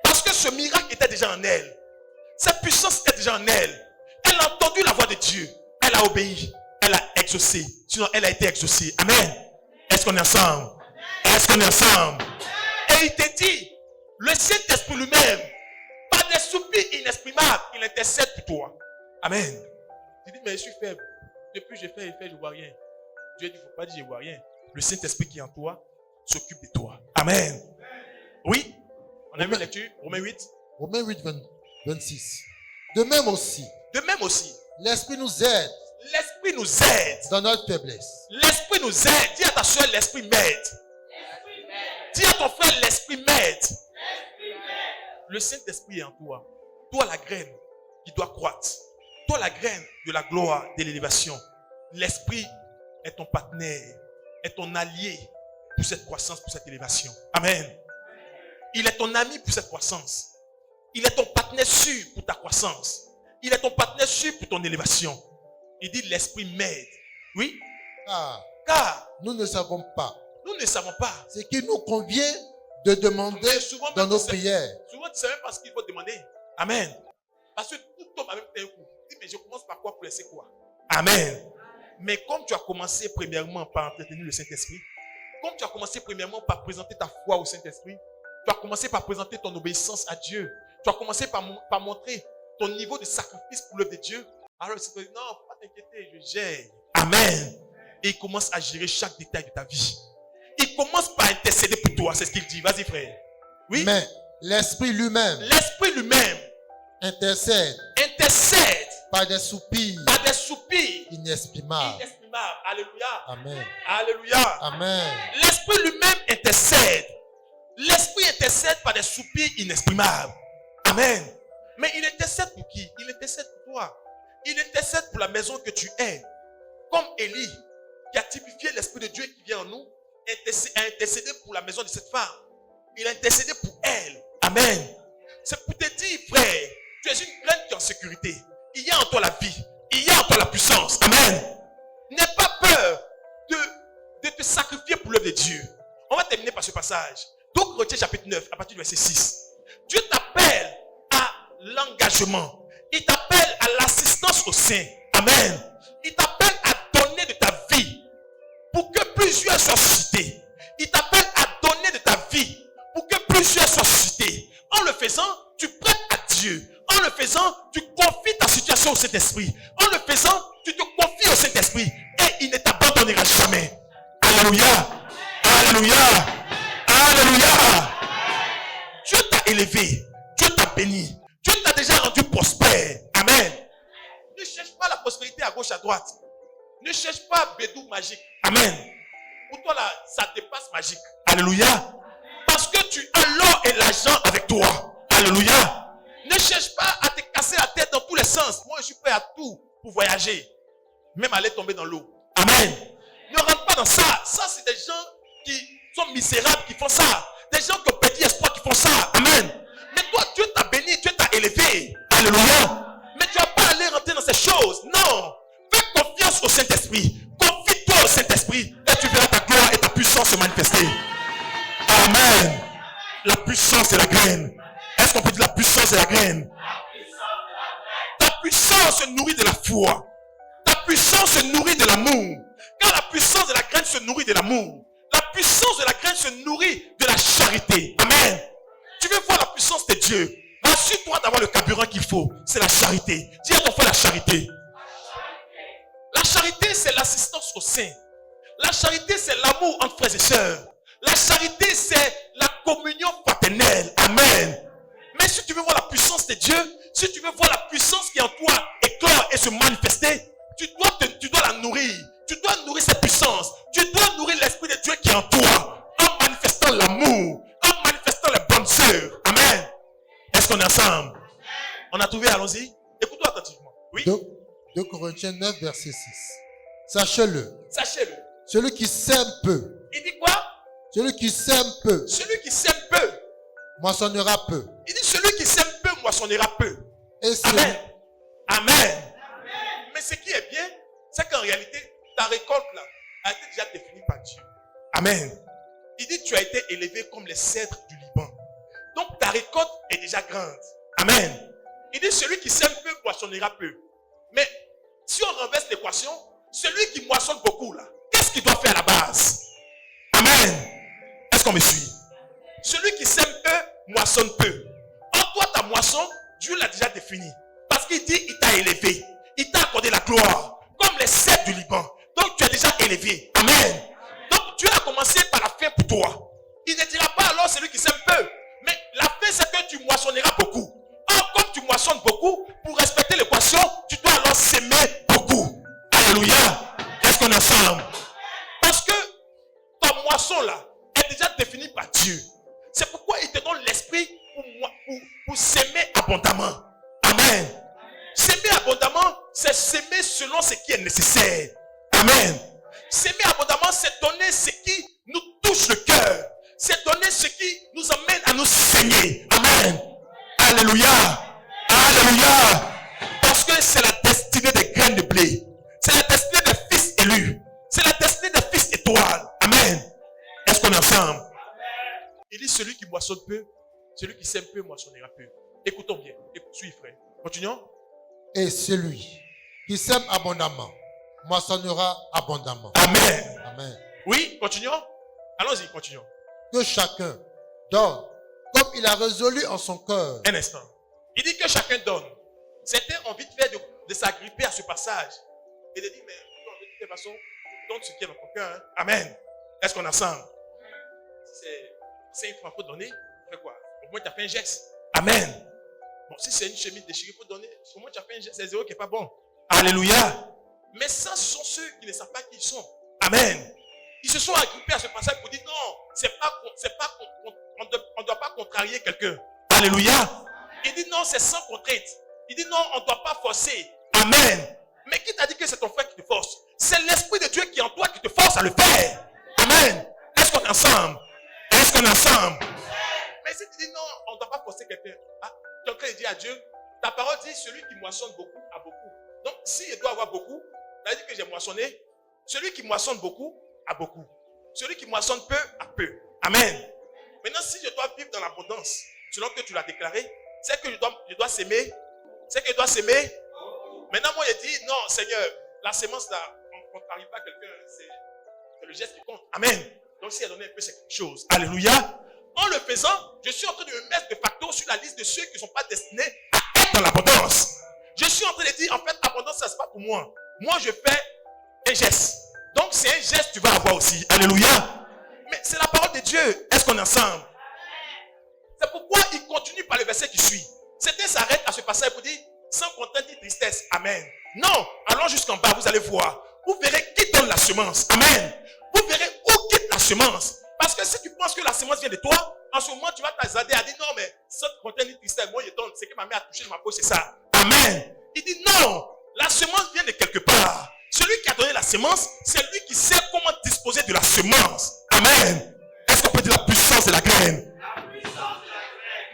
Parce que ce miracle était déjà en elle. Cette puissance était déjà en elle. Elle a entendu la voix de Dieu. Elle a obéi. Elle a exaucé. Sinon, elle a été exaucée. Amen. Est-ce qu'on est ensemble? Est-ce qu'on est ensemble? Et il te dit, le Saint-Esprit lui-même, par des soupirs inexprimables, il intercède pour toi. Amen. Tu dis, mais je suis faible. Depuis que je fais, je ne vois rien. Dieu dit, il ne faut pas dire, je ne vois rien. Le Saint-Esprit qui est en toi s'occupe de toi. Amen. Oui. On a vu la lecture, Romains 8. Romains 8, 26. De même aussi, L'Esprit nous aide. l'Esprit nous aide dans notre faiblesse. L'Esprit nous aide. Dis à ta soeur, l'Esprit m'aide. Dis à ton frère, l'Esprit m'aide. Le Saint-Esprit est en toi. Toi, la graine qui doit croître. Toi, la graine de la gloire, de l'élévation. L'Esprit est ton partenaire, est ton allié pour cette croissance, pour cette élévation. Amen. Il est ton ami pour cette croissance. Il est ton partenaire sûr pour ta croissance. Il est ton partenaire sûr pour ton élévation. Il dit, l'Esprit m'aide. Oui. Car nous ne savons pas ce qu'il nous convient de demander souvent, dans nos prières. Souvent, tu ne sais même pas ce qu'il faut demander. Amen. Parce que tout tombe avec un coup. Tu dis, mais je commence par quoi pour laisser quoi? Amen. Mais comme tu as commencé premièrement par entretenir le Saint-Esprit, comme tu as commencé premièrement par présenter ta foi au Saint-Esprit, tu as commencé par présenter ton obéissance à Dieu, tu as commencé par montrer ton niveau de sacrifice pour l'œuvre de Dieu, alors il se dit, non, faut pas t'inquiéter, je gère. Amen. Et il commence à gérer chaque détail de ta vie. Il commence par intercéder pour toi, c'est ce qu'il dit. Vas-y frère. Oui. Mais l'Esprit lui-même intercède par des soupirs inexprimables. Alléluia. Amen. Alléluia. Amen. L'Esprit lui-même intercède. L'Esprit intercède par des soupirs inexprimables. Amen. Mais il intercède pour qui? Il intercède pour toi. Il intercède pour la maison que tu es. Comme Élie, qui a typifié l'Esprit de Dieu qui vient en nous, a intercédé pour la maison de cette femme. Il a intercédé pour elle. Amen. C'est pour te dire, frère, tu es une graine qui est en sécurité. Il y a en toi la vie. Il y a en toi la puissance. Amen. N'aie pas peur de te sacrifier pour l'œuvre de Dieu. On va terminer par ce passage. Donc, Corinthiens chapitre 9, à partir du verset 6. Dieu t'appelle à l'engagement. Il t'appelle à l'assistance au sein. Amen. Il t'appelle à donner de ta vie pour que plusieurs soient suscités. Il t'appelle à donner de ta vie pour que plusieurs soient suscités. En le faisant, tu prêtes à Dieu. En le faisant, tu confies ta situation au Saint-Esprit. En le faisant, tu te confies au Saint-Esprit et il ne t'abandonnera jamais. Alléluia. Alléluia. Alléluia. Dieu t'a élevé. Dieu t'a béni. Dieu t'a déjà rendu prospère. Amen. Ne cherche pas la prospérité à gauche, à droite. Ne cherche pas bédou magique. Amen. Pour toi là, ça dépasse magique. Alléluia. Parce que tu as l'or et l'argent avec toi. Alléluia. Ne cherche pas à te casser la tête dans tous les sens. Moi, je suis prêt à tout pour voyager. Même aller tomber dans l'eau. Amen. Ne rentre pas dans ça. Ça, c'est des gens qui sont misérables qui font ça. Des gens qui ont perdu espoir qui font ça. Amen. Mais toi, Dieu t'a béni, Dieu t'a élevé. Alléluia. Mais tu vas pas aller rentrer dans ces choses. Non. Fais confiance au Saint-Esprit. Confie-toi au Saint-Esprit et tu verras ta gloire et ta puissance se manifester. Amen. La puissance de la graine. Est-ce qu'on peut dire la puissance de la graine? Ta puissance se nourrit de la foi. Ta puissance se nourrit de l'amour. Quand la puissance de la graine se nourrit de l'amour, la puissance de la graine se nourrit de la charité. Amen. Tu veux voir la puissance de Dieu? Assure-toi d'avoir le carburant qu'il faut. C'est la charité. Dis à ton frère la charité. La charité, c'est l'assistance aux saints. La charité, c'est l'amour entre frères et sœurs. La charité, c'est la communion fraternelle. Amen. Mais si tu veux voir la puissance de Dieu, si tu veux voir la puissance qui est en toi éclore et se manifester, tu dois la nourrir. Tu dois nourrir cette puissance. Tu dois nourrir l'Esprit de Dieu qui est en toi en manifestant l'amour, en manifestant les bonnes sœurs. Amen. Est-ce qu'on est ensemble? On a trouvé, allons-y. Écoute-moi attentivement. Oui. 2 Corinthiens 9, verset 6. Sachez-le. Sachez-le. Celui qui sème peu. Il dit quoi? Celui qui sème peu. Celui qui sème peu. Moissonnera peu. Il dit celui qui sème peu moissonnera peu. Et Amen. Amen. Mais ce qui est bien, c'est qu'en réalité, ta récolte là a été déjà définie par Dieu. Amen. Il dit tu as été élevé comme les cèdres du Liban. Donc ta récolte est déjà grande. Amen. Il dit celui qui sème peu moissonnera peu. Mais si on renverse l'équation, celui qui moissonne beaucoup là, qu'est-ce qu'il doit faire à la base? Amen. Est-ce qu'on me suit? Celui qui sème peu moissonne peu. En toi ta moisson, Dieu l'a déjà défini. Parce qu'il dit il t'a élevé. Il t'a accordé la gloire. Comme les cèdres du Liban. Donc tu es déjà élevé. Amen. Donc Dieu a commencé par la fin pour toi. Il ne dira pas alors celui qui sème peu. Mais la fin c'est que tu moissonneras beaucoup. Or comme tu moissonnes beaucoup, pour respecter l'équation, tu dois alors s'aimer beaucoup. Alléluia. Est-ce qu'on est ensemble? Parce que ta moisson là est déjà définie par Dieu. C'est pourquoi il te donne l'esprit pour s'aimer abondamment. Amen. S'aimer abondamment, c'est s'aimer selon ce qui est nécessaire. Amen. S'aimer abondamment, c'est donner ce qui nous touche le cœur. C'est donner ce qui nous amène à nous saigner. Amen. Alléluia. Alléluia. Parce que c'est la destinée des graines de blé. C'est la destinée des fils élus. C'est la destinée des fils étoiles. Amen. Est-ce qu'on est ensemble? Il dit celui qui moissonne peu, celui qui sème peu moissonnera peu. Écoutons bien. Suis frère. Continuons. Et celui qui sème abondamment moissonnera abondamment. Amen. Amen. Oui, continuons. Allons-y, continuons. Que chacun donne comme il a résolu en son cœur. Un instant. Il dit que chacun donne. Certains ont vite fait de s'agripper à ce passage et de dire, mais de toute façon, donne ce qui est dans ton cœur. Hein? Amen. Est-ce qu'on est ensemble? C'est une fois pour donner, fais quoi? Au moins tu as fait un geste. Amen. Bon, si c'est une chemise déchirée pour donner, au moins tu as fait un geste, c'est zéro qui n'est pas bon. Alléluia. Mais ça, ce sont ceux qui ne savent pas qui ils sont. Amen. Ils se sont agrippés à ce passage pour dire non, on ne doit pas contrarier quelqu'un. Alléluia. Il dit non, c'est sans contrainte. Il dit non, on ne doit pas forcer. Amen. Mais qui t'a dit que c'est ton frère qui te force? C'est l'Esprit de Dieu qui est en toi qui te force à le faire. Amen. Est-ce qu'on est ensemble? Est-ce qu'on est ensemble? Mais si tu dis non, on ne doit pas forcer quelqu'un. Ah, quelqu'un dit à Dieu, ta parole dit celui qui moissonne beaucoup a beaucoup. Donc s'il doit avoir beaucoup, ça veut dire que j'ai moissonné. Celui qui moissonne beaucoup a beaucoup. Celui qui moissonne peu a peu. Amen. Maintenant, si je dois vivre dans l'abondance, selon que tu l'as déclaré, c'est que je dois s'aimer. C'est que je dois s'aimer. Maintenant, moi, je dis, non, Seigneur, la sémence là, on ne contrarie pas quelqu'un. C'est le geste qui compte. Amen. Donc, si elle donne un peu, c'est quelque chose. Alléluia. En le faisant, je suis en train de me mettre de facto sur la liste de ceux qui ne sont pas destinés à être dans l'abondance. Je suis en train de dire, en fait, l'abondance, ça, c'est pas pour moi. Moi, je fais un geste. Donc, c'est un geste que tu vas avoir aussi. Alléluia. Mais c'est la parole de Dieu. Est-ce qu'on est ensemble? C'est pourquoi il continue par le verset qui suit. Certains s'arrêtent à ce passage pour dire, sans contrainte ni tristesse. Amen. Non, allons jusqu'en bas, vous allez voir. Vous verrez qui donne la semence. Amen. Vous verrez où quitte la semence. Parce que si tu penses que la semence vient de toi, en ce moment, tu vas t'azader à dire, non, mais sans contrainte ni tristesse, moi, je donne. C'est que ma mère a touché de ma peau, c'est ça. Amen. Il dit, non, la semence vient de quelque part. Celui qui a donné la semence, c'est lui qui sait comment disposer de la semence. Amen. Est-ce qu'on peut dire la puissance de la graine?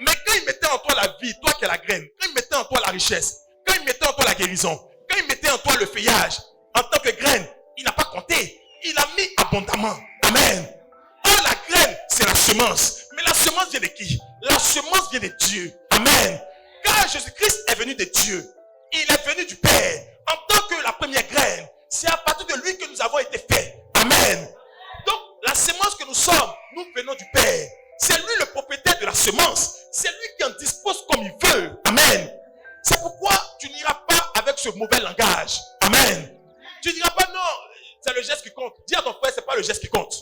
Mais quand il mettait en toi la vie, toi qui es la graine, quand il mettait en toi la richesse, quand il mettait en toi la guérison, quand il mettait en toi le feuillage, en tant que graine, il n'a pas compté. Il a mis abondamment. Amen. Oh, la graine, c'est la semence. Mais la semence vient de qui? La semence vient de Dieu. Amen. Car Jésus-Christ est venu de Dieu. Il est venu du Père. En tant que la première graine, c'est à partir de lui que nous avons été faits. Amen. Donc, la semence que nous sommes, nous venons du Père. C'est lui le propriétaire de la semence. C'est lui qui en dispose comme il veut. Amen. C'est pourquoi tu n'iras pas avec ce mauvais langage. Amen. Tu ne diras pas non, c'est le geste qui compte. Dis à ton frère, c'est pas le geste qui compte.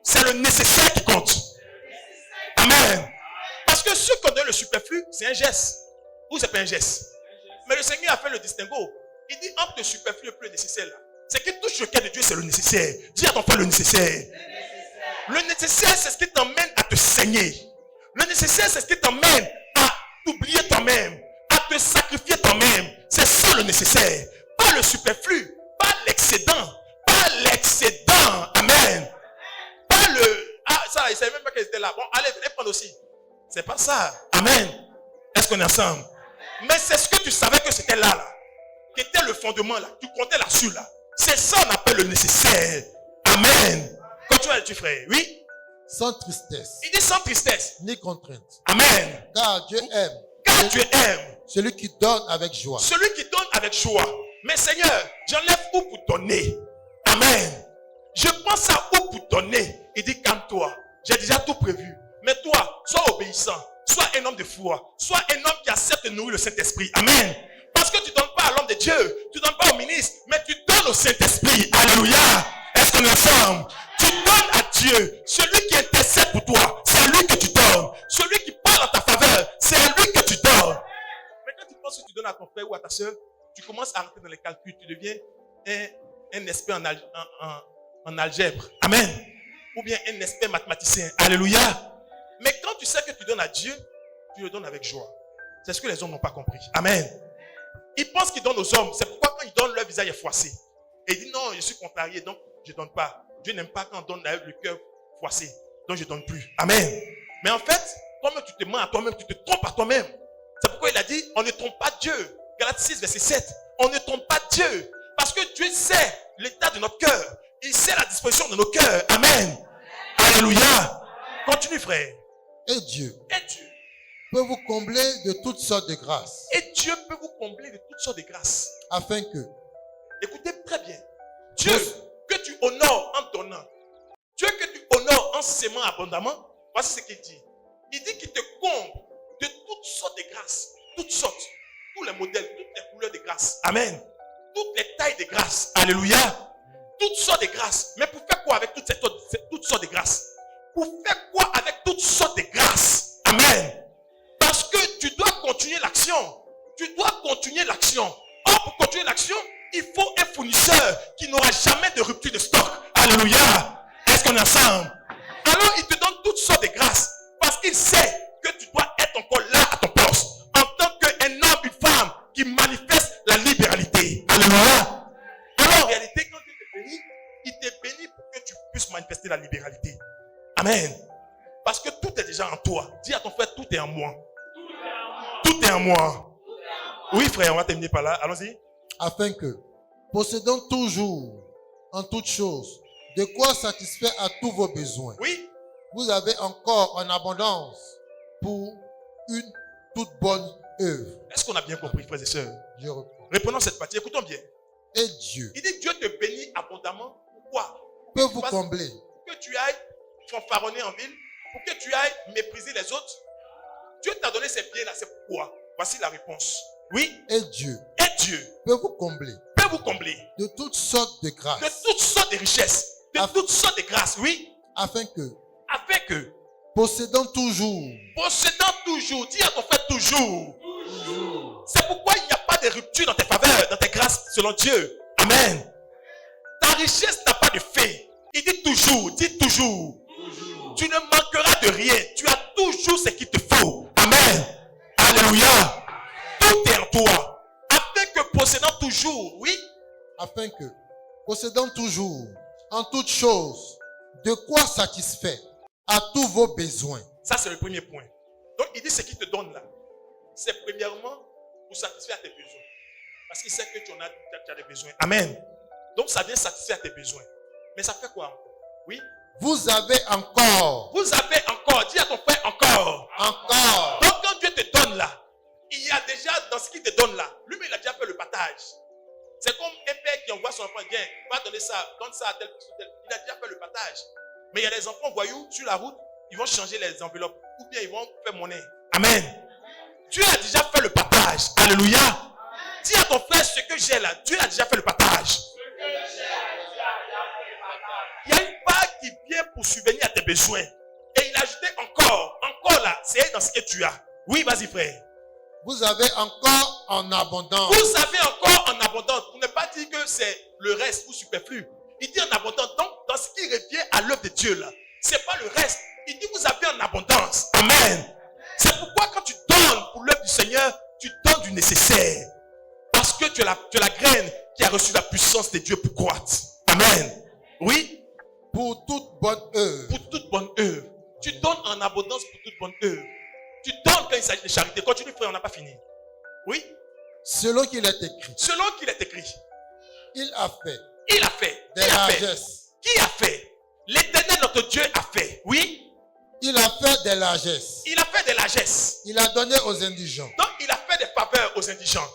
C'est le nécessaire qui compte. Amen. Parce que ce qu'on donne le superflu, c'est un geste. Ou c'est pas un geste. Mais le Seigneur a fait le distinguo. Il dit entre le superflu et le plus nécessaire là. Ce qui touche le cœur de Dieu, c'est le nécessaire. Dis à ton frère le nécessaire. Le nécessaire, c'est ce qui t'emmène à te saigner. Le nécessaire, c'est ce qui t'emmène à t'oublier toi-même, à te sacrifier toi-même. C'est ça le nécessaire. Pas le superflu, pas l'excédent, pas l'excédent. Amen. Pas le... Ah, ça, il ne savait même pas qu'elle était là. Bon, allez, venez prendre aussi. C'est pas ça. Amen. Est-ce qu'on est ensemble? Mais c'est ce que tu savais que c'était là, qui était le fondement là. Tu comptais là-dessus là. C'est ça qu'on appelle le nécessaire. Amen. Continue, frère. Oui? Sans tristesse. Il dit sans tristesse. Ni contrainte. Amen. Car Dieu aime. Car Dieu aime. Celui qui donne avec joie. Celui qui donne avec joie. Mais Seigneur, j'enlève où pour donner? Amen. Je pense à où pour donner. Il dit calme-toi. J'ai déjà tout prévu. Mais toi, sois obéissant. Sois un homme de foi. Sois un homme qui accepte de nourrir le Saint-Esprit. Amen. Parce que tu ne donnes pas à l'homme de Dieu. Tu ne donnes pas au ministre. Mais tu donnes au Saint-Esprit. Alléluia. Est-ce qu'on est ensemble? Tu donnes à Dieu. Celui qui intercède pour toi, c'est à lui que tu donnes. Celui qui parle en ta faveur, c'est à lui que tu donnes. Mais quand tu penses que tu donnes à ton frère ou à ta soeur, tu commences à rentrer dans les calculs. Tu deviens un expert en algèbre. Amen. Ou bien un expert mathématicien. Alléluia. Mais quand tu sais que tu donnes à Dieu, tu le donnes avec joie. C'est ce que les hommes n'ont pas compris. Amen. Ils pensent qu'ils donnent aux hommes. C'est pourquoi quand ils donnent, leur visage est froissé. Et ils disent non, je suis contrarié, donc je ne donne pas. Dieu n'aime pas quand on donne avec le cœur froissé. Donc je ne donne plus. Amen. Mais en fait, toi-même tu te mens à toi-même, tu te trompes à toi-même. C'est pourquoi il a dit, on ne trompe pas Dieu. Galates 6, verset 7. On ne trompe pas Dieu. Parce que Dieu sait l'état de notre cœur. Il sait la disposition de nos cœurs. Amen. Alléluia. Continue, frère. Et Dieu Et Dieu peut vous combler de toutes sortes de grâces. Et Dieu peut vous combler de toutes sortes de grâces. Afin que, écoutez très bien. Dieu que tu honores en donnant. Dieu que tu honores en s'aimant abondamment. Voici ce qu'il dit. Il dit qu'il te comble de toutes sortes de grâces. Toutes sortes. Tous les modèles, toutes les couleurs de grâce. Amen. Toutes les tailles de grâce. Alléluia. Toutes sortes de grâces. Mais pour faire quoi avec toutes sortes de grâces? Pour faire quoi avec toutes sortes de grâces? Amen. Parce que tu dois continuer l'action. Tu dois continuer l'action. Or, pour continuer l'action, il faut un fournisseur qui n'aura jamais de rupture de stock. Alléluia. Est-ce qu'on est ensemble? Alors, il te donne toutes sortes de grâces. Parce qu'il sait que tu dois être encore là à ton poste. En tant qu'un homme, une femme qui manifeste la libéralité. Alléluia. Alors, en réalité, quand Dieu te bénit, il te bénit pour que tu puisses manifester la libéralité. Amen. Parce que tout est déjà en toi. Dis à ton frère, tout est en moi. Tout est en moi. Oui, frère, on va terminer par là. Allons-y. afin que, possédant toujours, en toutes choses, de quoi satisfaire à tous vos besoins. Oui. Vous avez encore en abondance pour une toute bonne œuvre. Est-ce qu'on a bien compris, frères et sœurs? Je reprends. Reprenons cette partie. Écoutons bien. Et Dieu Il dit Dieu te bénit abondamment. Pourquoi? peut vous combler Pour que tu ailles fanfaronner en ville, pour que tu ailles mépriser les autres. Dieu t'a donné ces biens-là, c'est pourquoi? Voici la réponse. Oui. et Dieu Et Dieu peut vous combler peut vous combler de toutes sortes de de grâces, toutes sortes de richesses, de toutes sortes de grâces. Oui. afin que, Afin que, possédant toujours, possédant toujours, dis à ton frère toujours. C'est pourquoi il n'y a pas de rupture dans tes faveurs, dans tes grâces, selon Dieu. Amen. Ta richesse n'a pas de fin. Il dit toujours, dis toujours. Tu ne manqueras de rien. Tu as toujours ce qu'il te faut. Amen. Alléluia. Tout est en toi. Afin que possédant toujours, oui. afin que, possédant toujours, en toutes choses, de quoi satisfaire à tous vos besoins. Ça, c'est le premier point. Donc, il dit ce qu'il te donne là. c'est premièrement pour satisfaire tes besoins. Parce qu'il sait que tu as des besoins. Amen. Donc ça vient satisfaire tes besoins. Mais ça fait quoi encore? Oui. Vous avez encore. Vous avez encore. Dis à ton frère encore. Encore. Donc quand Dieu te donne là, il y a déjà dans ce qu'il te donne là, lui-même il a déjà fait le partage. C'est comme un père qui envoie son enfant, viens, va donner ça, donne ça à tel. Il a déjà fait le partage. Mais il y a des enfants voyous sur la route, ils vont changer les enveloppes ou bien ils vont faire monnaie. Amen. Dieu a déjà fait le partage. Alléluia. Dis à ton frère, ce que j'ai là, Dieu a déjà fait le partage. Il y a une part qui vient pour subvenir à tes besoins. Et il a ajouté encore. Encore là, c'est dans ce que tu as. Oui, vas-y frère. Vous avez encore en abondance. Vous avez encore en abondance. Pour ne pas dire que c'est le reste ou superflu. Il dit en abondance. Donc, dans ce qui revient à l'œuvre de Dieu là, c'est pas le reste. Il dit vous avez en abondance. Amen. C'est pourquoi quand tu donnes pour l'œuvre du Seigneur, tu donnes du nécessaire. Parce que tu es la graine qui a reçu la puissance de Dieu pour croître. Amen. Oui. Pour toute bonne œuvre. Pour toute bonne œuvre. Tu donnes en abondance pour toute bonne œuvre. Tu donnes quand il s'agit de charité. Continue frère, on n'a pas fini. Oui. Selon qu'il est écrit. Selon qu'il est écrit. Il a fait. Il a fait. Des largesses. Qui a fait? L'Éternel notre Dieu a fait. Oui. Il a fait des largesses. Il a fait des largesses. Il a donné aux indigents. Donc il a fait des faveurs aux indigents.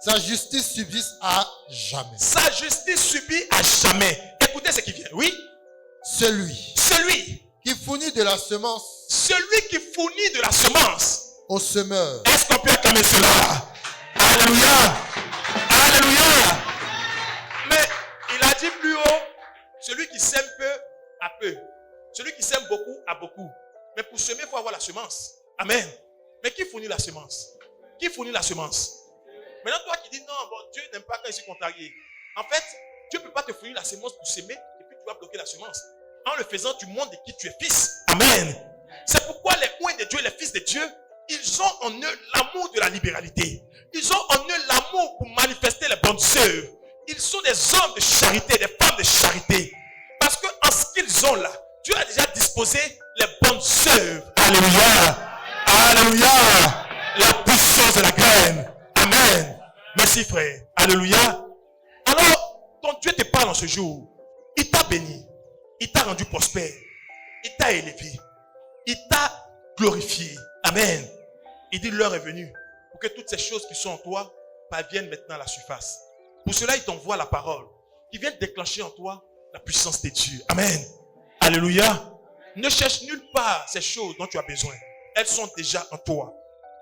Sa justice subsiste à jamais. Sa justice subit à jamais. Écoutez ce qui vient. Oui. Celui qui fournit de la semence. Celui qui fournit de la semence au semeur. Est-ce qu'on peut acclamer cela? Alléluia. Alléluia. Mais il a dit plus haut, celui qui sème peu à peu. Celui qui sème beaucoup à beaucoup. Mais pour semer, il faut avoir la semence. Amen. Mais qui fournit la semence? Qui fournit la semence? Maintenant, toi qui dis non, bon, Dieu n'aime pas quand il est contrarié. En fait, Dieu ne peut pas te fournir la semence pour semer et puis tu vas bloquer la semence. En le faisant, tu montres de qui tu es fils. Amen. C'est pourquoi les oints de Dieu, les fils de Dieu, ils ont en eux l'amour de la libéralité. Ils ont en eux l'amour pour manifester les bonnes œuvres. Ils sont des hommes de charité, des femmes de charité. Parce que en ce qu'ils ont là, Dieu a déjà disposé les bonnes œuvres. Alléluia. Alléluia. La puissance de la graine. Amen. Merci frère. Alléluia. Alors, ton Dieu te parle en ce jour. Il t'a béni. Il t'a rendu prospère. Il t'a élevé. Il t'a glorifié. Amen. Il dit l'heure est venue pour que toutes ces choses qui sont en toi parviennent maintenant à la surface. Pour cela, il t'envoie la parole qui vient déclencher en toi la puissance de Dieu. Amen. Alléluia. Ne cherche nulle part ces choses dont tu as besoin. Elles sont déjà en toi.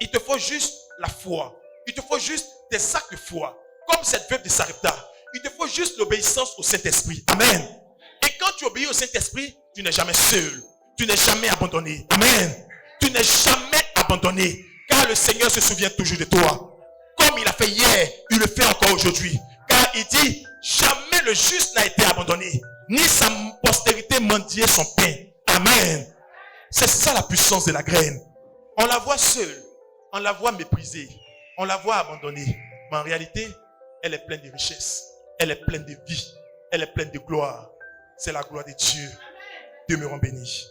Il te faut juste la foi. Il te faut juste des actes de foi. Comme cette veuve de Sarepta. Il te faut juste l'obéissance au Saint-Esprit. Amen. Et quand tu obéis au Saint-Esprit, tu n'es jamais seul. Tu n'es jamais abandonné. Amen. Tu n'es jamais abandonné. Car le Seigneur se souvient toujours de toi. Comme il a fait hier, il le fait encore aujourd'hui. Car il dit, jamais le juste n'a été abandonné. Ni sa postérité mendier son pain. Amen. C'est ça la puissance de la graine. On la voit seule. On la voit méprisée. On la voit abandonnée. Mais en réalité, elle est pleine de richesses. Elle est pleine de vie. Elle est pleine de gloire. C'est la gloire de Dieu. Demeurons bénis.